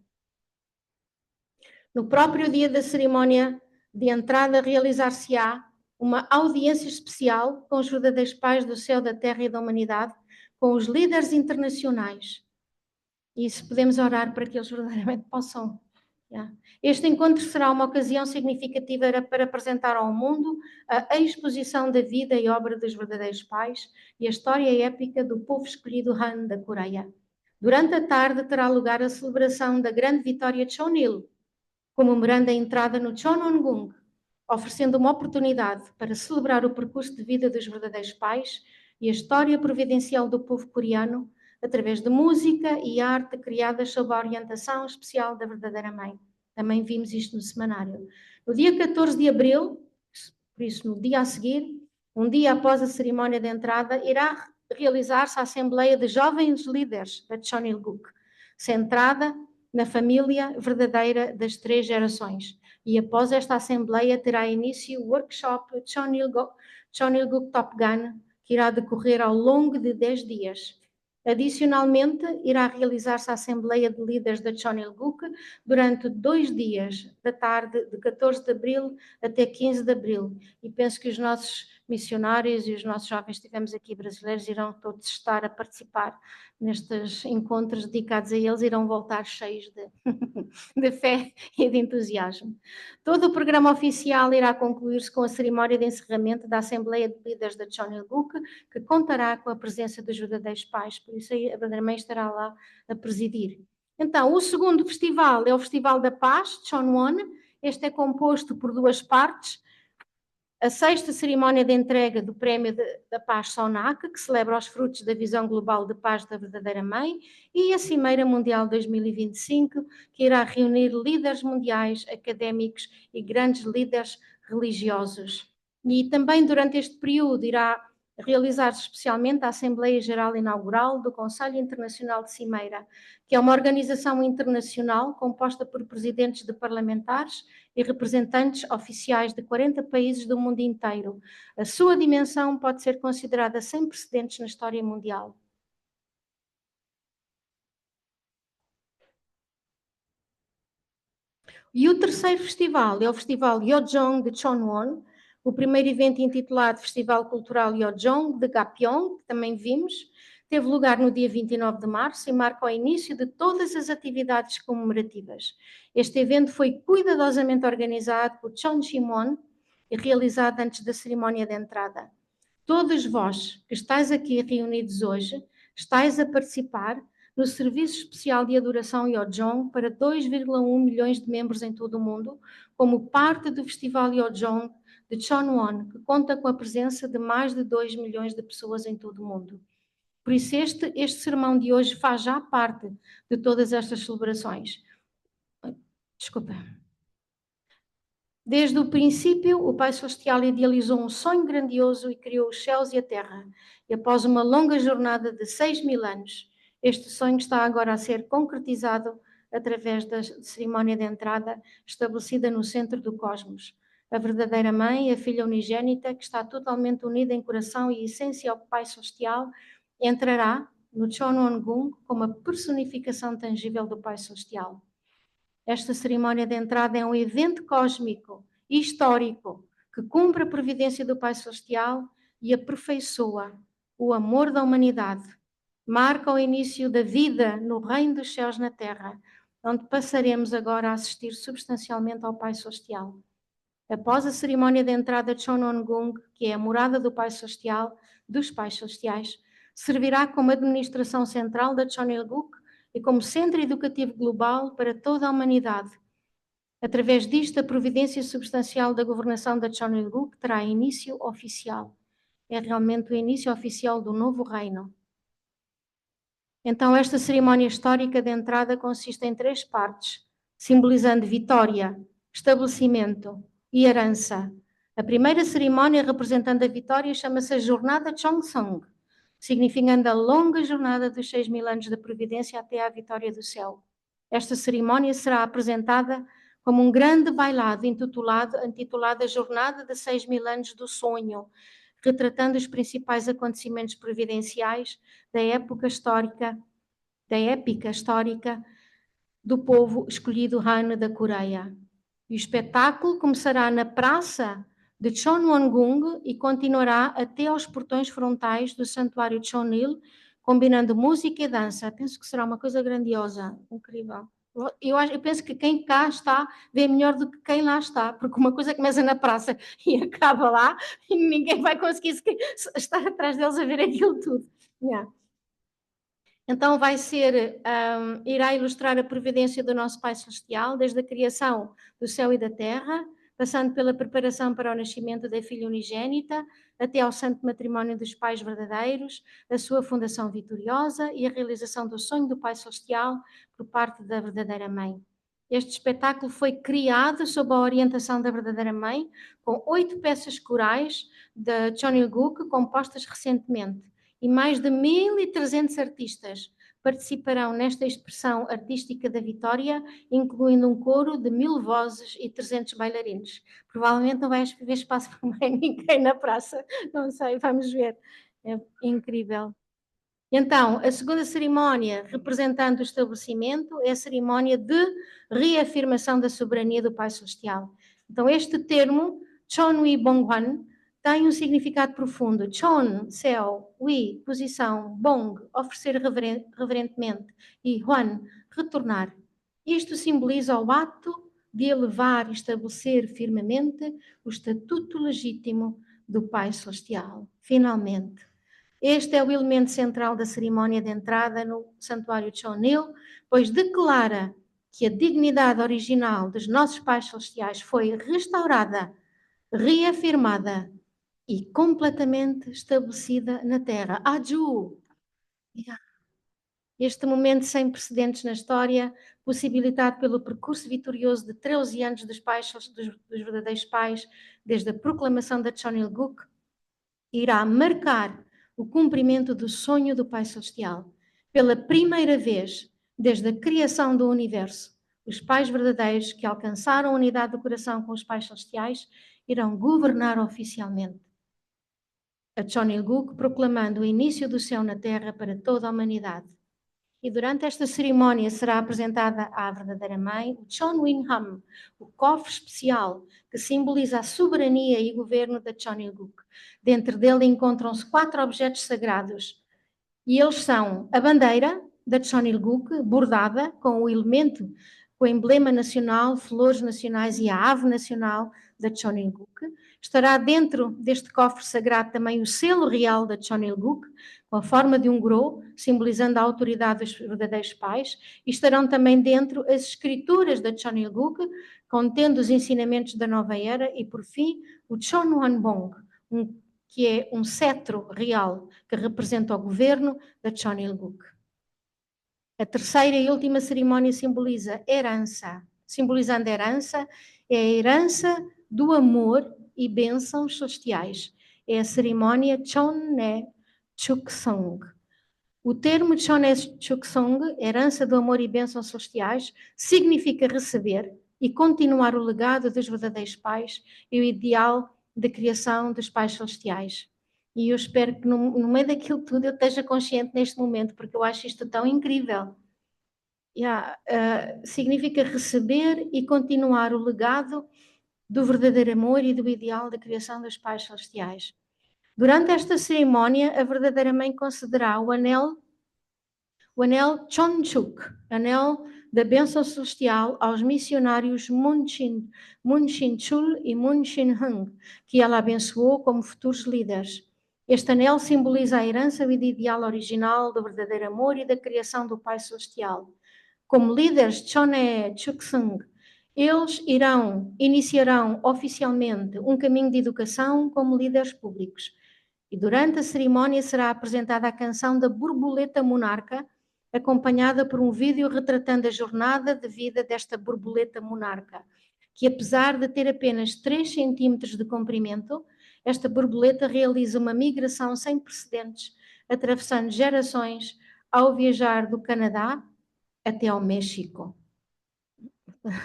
No próprio dia da cerimónia de entrada, realizar-se-á uma audiência especial com os verdadeiros pais do céu, da terra e da humanidade, com os líderes internacionais. E se podemos orar para que eles verdadeiramente possam. Este encontro será uma ocasião significativa para apresentar ao mundo a exposição da vida e obra dos verdadeiros pais e a história épica do povo escolhido Han da Coreia. Durante a tarde terá lugar a celebração da grande vitória de Cheonil, comemorando a entrada no Cheononggung, oferecendo uma oportunidade para celebrar o percurso de vida dos verdadeiros pais e a história providencial do povo coreano através de música e arte criadas sob a orientação especial da verdadeira mãe. Também vimos isto no semanário. No dia 14 de abril, por isso no dia a seguir, um dia após a cerimónia de entrada, irá realizar-se a Assembleia de Jovens Líderes da Cheonilguk, centrada na família verdadeira das 3 gerações. E após esta Assembleia terá início o workshop Cheonilguk Top Gun, que irá decorrer ao longo de 10 dias. Adicionalmente, irá realizar-se a Assembleia de Líderes da Cheonilguk durante 2 dias, da tarde de 14 de abril até 15 de abril. E penso que os nossos missionários e os nossos jovens que tivemos aqui brasileiros irão todos estar a participar nestes encontros dedicados a eles, irão voltar cheios de fé e de entusiasmo. Todo o programa oficial irá concluir-se com a cerimónia de encerramento da Assembleia de Líderes da Cheonilguk, que contará com a presença dos verdadeiros pais, por isso a verdadeira mãe estará lá a presidir. Então, o segundo festival é o Festival da Paz, Cheonwon. Este é composto por 2 partes. A 6ª cerimónia de entrega do Prémio da Paz SONAC, que celebra os frutos da visão global de paz da verdadeira mãe, e a Cimeira Mundial 2025, que irá reunir líderes mundiais, académicos e grandes líderes religiosos. E também durante este período irá realizar-se especialmente a Assembleia Geral Inaugural do Conselho Internacional de Cimeira, que é uma organização internacional composta por presidentes de parlamentares e representantes oficiais de 40 países do mundo inteiro. A sua dimensão pode ser considerada sem precedentes na história mundial. E o terceiro festival é o Festival Yeojong de Cheonwon, o primeiro evento intitulado Festival Cultural Yeojong de Gapyeong, que também vimos, teve lugar no dia 29 de março e marca o início de todas as atividades comemorativas. Este evento foi cuidadosamente organizado por Chon Shimon e realizado antes da cerimónia de entrada. Todos vós que estáis aqui reunidos hoje, estáis a participar no Serviço Especial de Adoração Yeojong para 2,1 milhões de membros em todo o mundo, como parte do Festival Yeojong de Chonwon, que conta com a presença de mais de 2 milhões de pessoas em todo o mundo. Por isso este sermão de hoje faz já parte de todas estas celebrações. Desculpa. Desde o princípio, o Pai Celestial idealizou um sonho grandioso e criou os céus e a terra. E após uma longa jornada de 6.000 anos, este sonho está agora a ser concretizado através da cerimónia de entrada estabelecida no centro do cosmos. A verdadeira mãe, a filha unigênita, que está totalmente unida em coração e essência ao Pai Celestial, entrará no Chonwon-gung como a personificação tangível do Pai Celestial. Esta cerimónia de entrada é um evento cósmico e histórico que cumpre a providência do Pai Celestial e aperfeiçoa o amor da humanidade. Marca o início da vida no reino dos céus na terra, onde passaremos agora a assistir substancialmente ao Pai Celestial. Após a cerimónia de entrada de Chonwon-gung, que é a morada do Pai Celestial, dos Pais Celestiais, servirá como administração central da Chonil-guk e como centro educativo global para toda a humanidade. Através disto, a providência substancial da governação da Chonil-guk terá início oficial. É realmente o início oficial do novo reino. Então, esta cerimónia histórica de entrada consiste em 3 partes, simbolizando vitória, estabelecimento e herança. A primeira cerimónia representando a vitória chama-se a Jornada Chongsong, significando a longa jornada dos 6.000 anos da providência até à vitória do céu. Esta cerimónia será apresentada como um grande bailado intitulado a Jornada de 6.000 anos do sonho, retratando os principais acontecimentos providenciais da época histórica, da épica histórica do povo escolhido Han da Coreia. E o espetáculo começará na praça de Chonwon-gung e continuará até aos portões frontais do santuário Chonil, combinando música e dança. Penso que será uma coisa grandiosa, incrível. Eu penso que quem cá está vê melhor do que quem lá está, porque uma coisa começa na praça e acaba lá e ninguém vai conseguir estar atrás deles a ver aquilo tudo. Yeah. Então irá ilustrar a providência do nosso Pai Celestial, desde a criação do céu e da terra, passando pela preparação para o nascimento da filha unigênita, até ao santo matrimónio dos pais verdadeiros, a sua fundação vitoriosa e a realização do sonho do Pai Celestial por parte da verdadeira mãe. Este espetáculo foi criado sob a orientação da verdadeira mãe, com 8 peças corais da Chonil-guk compostas recentemente. E mais de 1.300 artistas participarão nesta expressão artística da vitória, incluindo um coro de 1.000 vozes e 300 bailarinos. Provavelmente não vai haver espaço para mais ninguém na praça, não sei, vamos ver. É incrível. Então, a segunda cerimónia, representando o estabelecimento, é a cerimónia de reafirmação da soberania do Pai Celestial. Então, este termo, Chonwi Bongwan, tem um significado profundo. Chon, céu, Wi, posição, Bong, oferecer reverentemente, e Huan, retornar. Isto simboliza o ato de elevar e estabelecer firmemente o estatuto legítimo do Pai Celestial. Finalmente. Este é o elemento central da cerimónia de entrada no santuário Chonil, pois declara que a dignidade original dos nossos pais celestiais foi restaurada, reafirmada e completamente estabelecida na Terra. Aju! Este momento sem precedentes na história, possibilitado pelo percurso vitorioso de 13 anos dos verdadeiros pais, desde a proclamação da Chonil-guk, irá marcar o cumprimento do sonho do Pai Celestial. Pela primeira vez, desde a criação do universo, os pais verdadeiros que alcançaram a unidade do coração com os pais celestiais irão governar oficialmente. A Chonil-guk proclamando o início do céu na terra para toda a humanidade. E durante esta cerimónia será apresentada à verdadeira mãe o Chonwin-ham, o cofre especial que simboliza a soberania e governo da Chonil-guk. Dentro dele encontram-se 4 objetos sagrados e eles são a bandeira da Chonil-guk, bordada com o elemento, com o emblema nacional, flores nacionais e a ave nacional da Cheonilguk. Estará dentro deste cofre sagrado também o selo real da Cheonilguk, com a forma de um grô, simbolizando a autoridade dos verdadeiros pais, e estarão também dentro as escrituras da Cheonilguk, contendo os ensinamentos da nova era, e por fim o Chonwanbong, que é um cetro real que representa o governo da Cheonilguk. A terceira e última cerimónia simbolizando a herança, é a herança do amor e bênçãos celestiais. É a cerimónia Chonne Chuksong. O termo Chonne Chuksong, herança do amor e bênçãos celestiais, significa receber e continuar o legado dos verdadeiros pais e o ideal da criação dos pais celestiais. E eu espero que no meio daquilo tudo eu esteja consciente neste momento, porque eu acho isto tão incrível. Significa receber e continuar o legado do verdadeiro amor e do ideal da criação dos pais celestiais. Durante esta cerimónia, a verdadeira mãe concederá o anel Chonchuk, anel da bênção celestial, aos missionários Munshin Chul e Munshin Hung, que ela abençoou como futuros líderes. Este anel simboliza a herança e o ideal original do verdadeiro amor e da criação do Pai Celestial. Como líderes Chonne Chuksung, eles iniciarão oficialmente um caminho de educação como líderes públicos. E durante a cerimónia será apresentada a canção da borboleta monarca, acompanhada por um vídeo retratando a jornada de vida desta borboleta monarca, que apesar de ter apenas 3 centímetros de comprimento, esta borboleta realiza uma migração sem precedentes, atravessando gerações ao viajar do Canadá até ao México.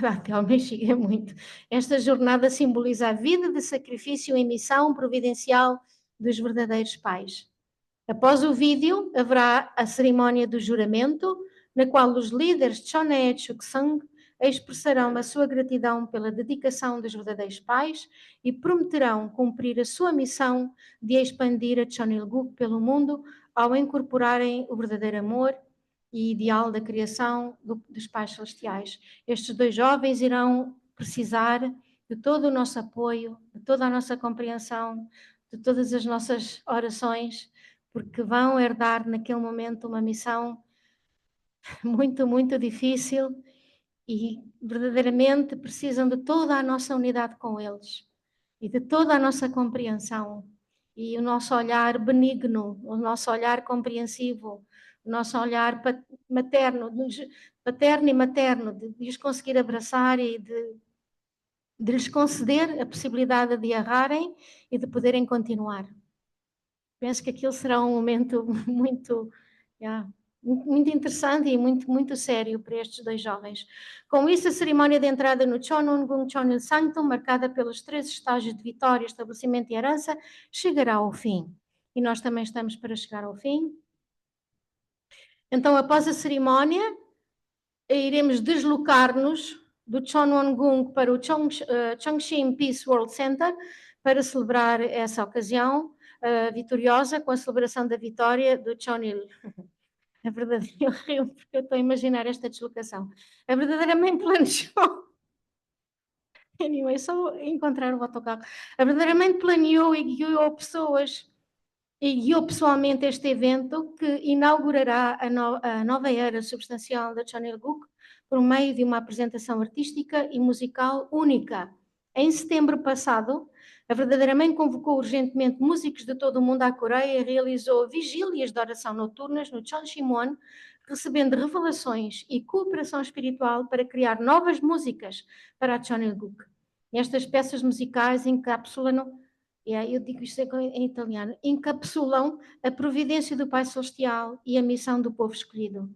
Até ao México é muito. Esta jornada simboliza a vida de sacrifício e missão providencial dos verdadeiros pais. Após o vídeo, haverá a cerimónia do juramento, na qual os líderes de Chonne Chuksung expressarão a sua gratidão pela dedicação dos verdadeiros pais e prometerão cumprir a sua missão de expandir a Cheonilguk pelo mundo ao incorporarem o verdadeiro amor e ideal da criação dos pais celestiais. Estes 2 jovens irão precisar de todo o nosso apoio, de toda a nossa compreensão, de todas as nossas orações, porque vão herdar naquele momento uma missão muito, muito difícil e verdadeiramente precisam de toda a nossa unidade com eles e de toda a nossa compreensão e o nosso olhar benigno, o nosso olhar compreensivo, o nosso olhar paterno e materno, de os conseguir abraçar e de lhes conceder a possibilidade de errarem e de poderem continuar. Penso que aquilo será um momento muito interessante e muito, muito sério para estes 2 jovens. Com isso, a cerimónia de entrada no Chonwon Chonil Sanctum, marcada pelos 3 estágios de vitória, estabelecimento e herança, chegará ao fim. E nós também estamos para chegar ao fim. Então, após a cerimónia, iremos deslocar-nos do Chonwon para o Chongqing Peace World Center para celebrar essa ocasião vitoriosa com a celebração da vitória do Cheonil. A verdadeira, eu rio porque eu estou a imaginar esta deslocação. A verdadeira mãe planejou. Anyway, só encontrar o autocarro. A verdadeira mãe planeou e guiou pessoas e guiou pessoalmente este evento que inaugurará a nova era substancial da Cheonilguk por meio de uma apresentação artística e musical única. Em setembro passado, a verdadeira mãe convocou urgentemente músicos de todo o mundo à Coreia e realizou vigílias de oração noturnas no Cheonsimwon, recebendo revelações e cooperação espiritual para criar novas músicas para a Cheonilguk. Estas peças musicais encapsulam, eu digo isto em italiano, encapsulam a providência do Pai Celestial e a missão do povo escolhido.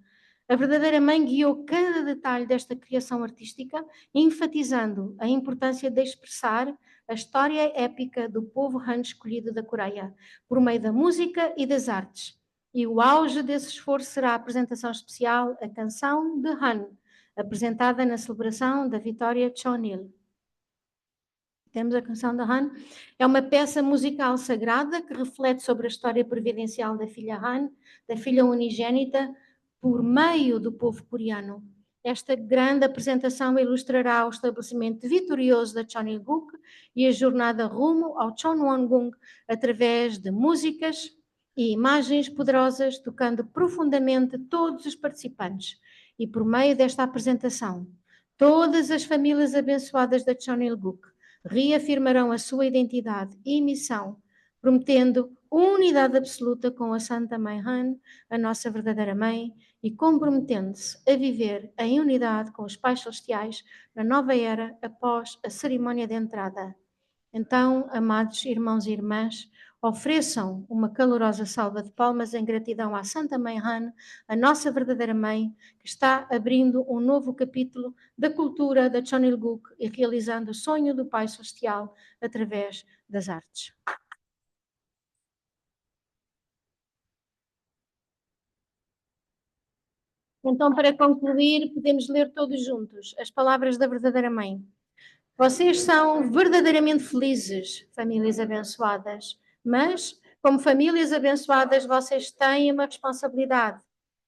A verdadeira mãe guiou cada detalhe desta criação artística, enfatizando a importância de expressar a história épica do povo Han escolhido da Coreia, por meio da música e das artes. E o auge desse esforço será a apresentação especial, a canção de Han, apresentada na celebração da vitória Cheonil. Temos a canção de Han. É uma peça musical sagrada que reflete sobre a história providencial da filha Han, da filha unigênita, por meio do povo coreano. Esta grande apresentação ilustrará o estabelecimento vitorioso da Cheonilguk e a jornada rumo ao Chonwon-gung através de músicas e imagens poderosas, tocando profundamente todos os participantes. E por meio desta apresentação, todas as famílias abençoadas da Cheonilguk reafirmarão a sua identidade e missão, prometendo unidade absoluta com a Santa Mãe Han, a nossa verdadeira Mãe, e comprometendo-se a viver em unidade com os pais celestiais na nova era após a cerimónia de entrada. Então, amados irmãos e irmãs, ofereçam uma calorosa salva de palmas em gratidão à Santa Mãe Han, a nossa verdadeira Mãe, que está abrindo um novo capítulo da cultura da Cheonilguk e realizando o sonho do Pai Celestial através das artes. Então, para concluir, podemos ler todos juntos as palavras da verdadeira Mãe. Vocês são verdadeiramente felizes, famílias abençoadas, mas, como famílias abençoadas, vocês têm uma responsabilidade.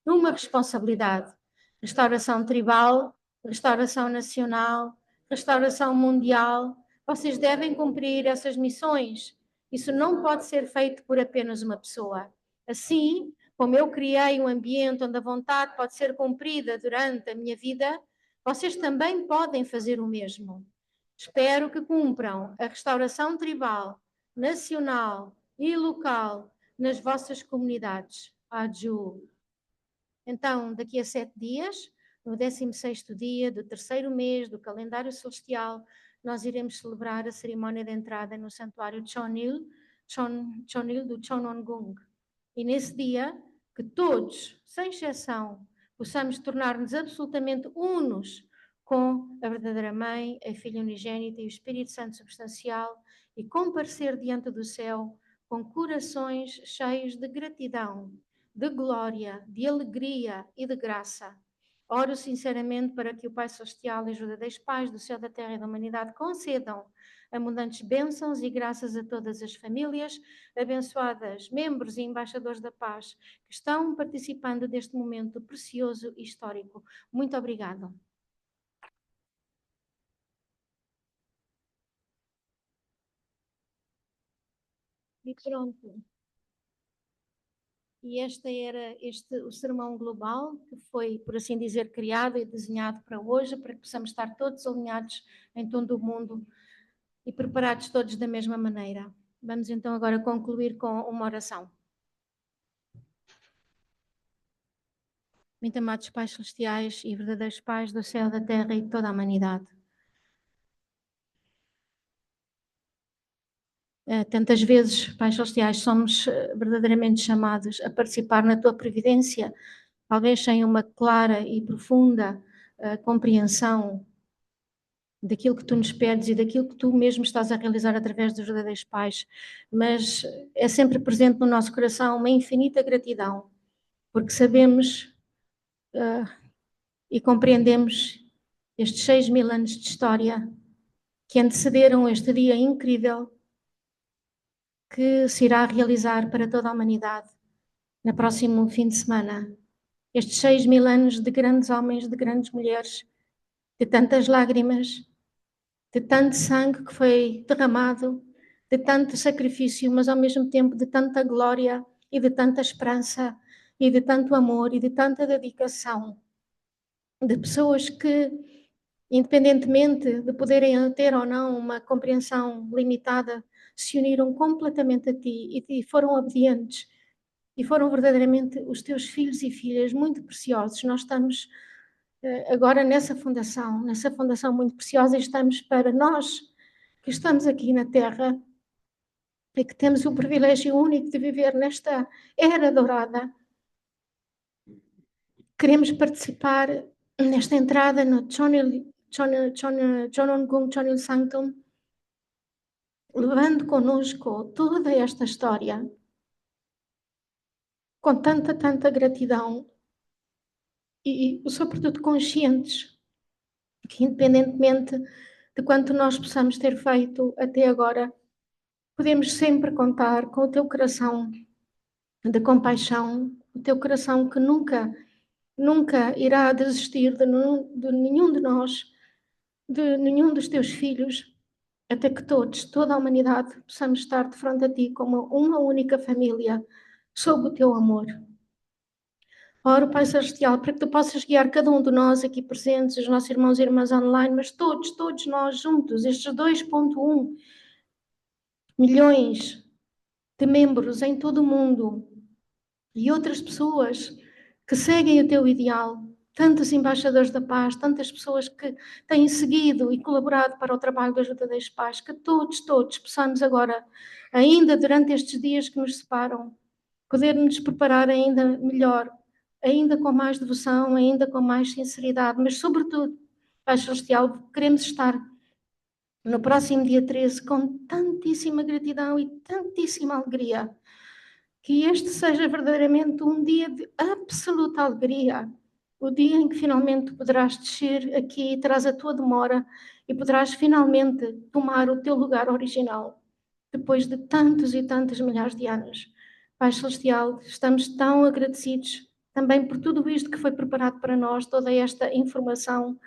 Uma responsabilidade. Restauração tribal, restauração nacional, restauração mundial. Vocês devem cumprir essas missões. Isso não pode ser feito por apenas uma pessoa. Assim, como eu criei um ambiente onde a vontade pode ser cumprida durante a minha vida, vocês também podem fazer o mesmo. Espero que cumpram a restauração tribal, nacional e local nas vossas comunidades. Aju. Então, daqui a 7 dias, no 16º dia do terceiro mês do calendário celestial, nós iremos celebrar a cerimónia de entrada no santuário Chonil do Chonwon-gung. E nesse dia, que todos, sem exceção, possamos tornar-nos absolutamente unos com a verdadeira Mãe, a Filha Unigênita e o Espírito Santo Substancial e comparecer diante do céu com corações cheios de gratidão, de glória, de alegria e de graça. Oro sinceramente para que o Pai Celestial e os verdadeiros pais do céu, da terra e da humanidade concedam abundantes bênçãos e graças a todas as famílias abençoadas, membros e embaixadores da paz que estão participando deste momento precioso e histórico. Muito obrigado. E pronto. E este era o sermão global, que foi, por assim dizer, criado e desenhado para hoje, para que possamos estar todos alinhados em todo o mundo e preparados todos da mesma maneira. Vamos então agora concluir com uma oração. Muito amados Pais Celestiais e verdadeiros Pais do céu, da terra e de toda a humanidade. Tantas vezes, Pais Celestiais, somos verdadeiramente chamados a participar na Tua previdência, talvez sem uma clara e profunda compreensão daquilo que Tu nos pedes e daquilo que Tu mesmo estás a realizar através dos verdadeiros pais, mas é sempre presente no nosso coração uma infinita gratidão, porque sabemos e compreendemos estes 6.000 anos de história que antecederam este dia incrível que se irá realizar para toda a humanidade no próximo fim de semana. Estes 6.000 anos de grandes homens, de grandes mulheres, de tantas lágrimas, de tanto sangue que foi derramado, de tanto sacrifício, mas ao mesmo tempo de tanta glória e de tanta esperança e de tanto amor e de tanta dedicação. De pessoas que, independentemente de poderem ter ou não uma compreensão limitada, se uniram completamente a ti e foram obedientes e foram verdadeiramente os teus filhos e filhas muito preciosos. Nós estamos agora nessa fundação muito preciosa, e estamos para nós que estamos aqui na Terra e que temos o privilégio único de viver nesta era dourada. Queremos participar nesta entrada no Chonwon-gung Chonil Sanctum, levando connosco toda esta história, com tanta gratidão e, sobretudo, conscientes que, independentemente de quanto nós possamos ter feito até agora, podemos sempre contar com o teu coração de compaixão, o teu coração que nunca nunca irá desistir de nenhum de nós, de nenhum dos teus filhos, até que todos, toda a humanidade, possamos estar de frente a ti como uma única família, sob o teu amor. Oro, Pai Celestial, para que tu possas guiar cada um de nós aqui presentes, os nossos irmãos e irmãs online, mas todos, todos nós juntos, estes 2,1 milhões de membros em todo o mundo e outras pessoas que seguem o teu ideal, tantos embaixadores da paz, tantas pessoas que têm seguido e colaborado para o trabalho dos verdadeiros pais, que todos, todos possamos agora, ainda durante estes dias que nos separam, poder nos preparar ainda melhor, ainda com mais devoção, ainda com mais sinceridade, mas sobretudo, Pai Celestial, queremos estar no próximo dia 13 com tantíssima gratidão e tantíssima alegria, que este seja verdadeiramente um dia de absoluta alegria, o dia em que finalmente poderás descer aqui e terás a tua demora e poderás finalmente tomar o teu lugar original, depois de tantos e tantos milhares de anos. Pai Celestial, estamos tão agradecidos também por tudo isto que foi preparado para nós, toda esta informação,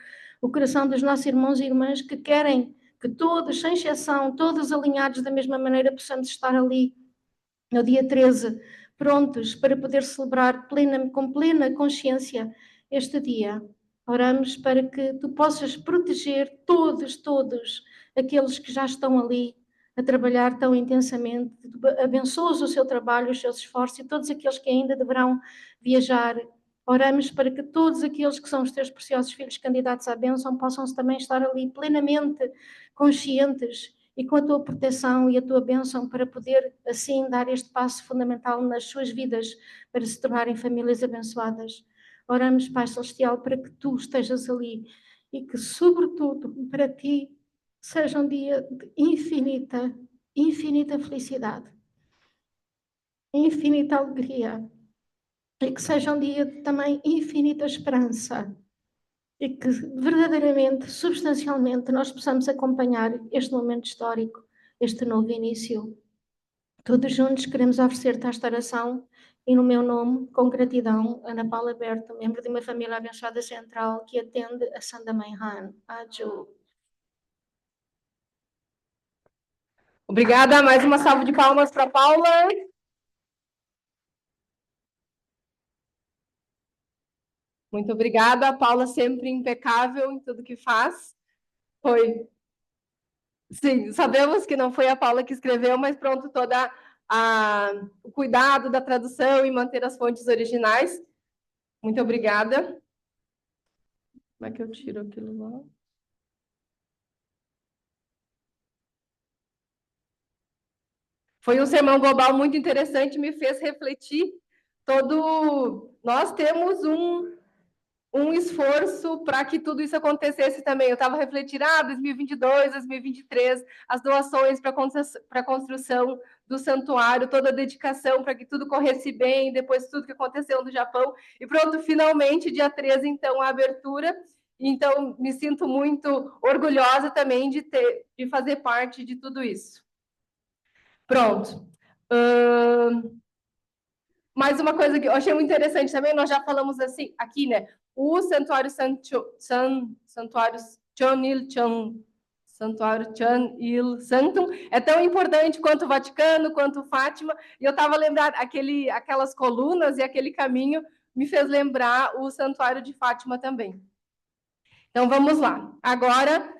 o coração dos nossos irmãos e irmãs que querem que todos, sem exceção, todos alinhados da mesma maneira, possamos estar ali no dia 13, prontos para poder celebrar com plena consciência este dia. Oramos para que tu possas proteger todos, todos aqueles que já estão ali a trabalhar tão intensamente. Abençoas o seu trabalho, os seus esforços e todos aqueles que ainda deverão viajar. Oramos para que todos aqueles que são os teus preciosos filhos candidatos à bênção possam também estar ali plenamente conscientes e com a tua proteção e a tua bênção para poder assim dar este passo fundamental nas suas vidas para se tornarem famílias abençoadas. Oramos, Pai Celestial, para que tu estejas ali e que, sobretudo, para ti seja um dia de infinita, infinita felicidade, infinita alegria e que seja um dia de também infinita esperança e que verdadeiramente, substancialmente, nós possamos acompanhar este momento histórico, este novo início. Todos juntos queremos oferecer-te esta oração e no meu nome, com gratidão, Ana Paula Berto, membro de uma família abençoada central que atende a Santa Mãe Han. Aju. Obrigada, mais uma salva de palmas para Paula. Muito obrigada, a Paula sempre impecável em tudo que faz. Foi. Sim, sabemos que não foi a Paula que escreveu, mas pronto, o cuidado da tradução e manter as fontes originais. Muito obrigada. Como é que eu tiro aquilo lá? Foi um sermão global muito interessante, me fez refletir Nós temos um esforço para que tudo isso acontecesse também. Eu estava refletindo, 2022, 2023, as doações para a construção do santuário, toda a dedicação para que tudo corresse bem, depois tudo que aconteceu no Japão. E pronto, finalmente, dia 13, então, a abertura. Então, me sinto muito orgulhosa também de fazer parte de tudo isso. Pronto. Mais uma coisa que eu achei muito interessante também, nós já falamos assim aqui, né? O Santuário Santuário Chan Il Sanctum é tão importante quanto o Vaticano, quanto Fátima. E eu estava lembrando, aquelas colunas e aquele caminho me fez lembrar o Santuário de Fátima também. Então vamos lá. Agora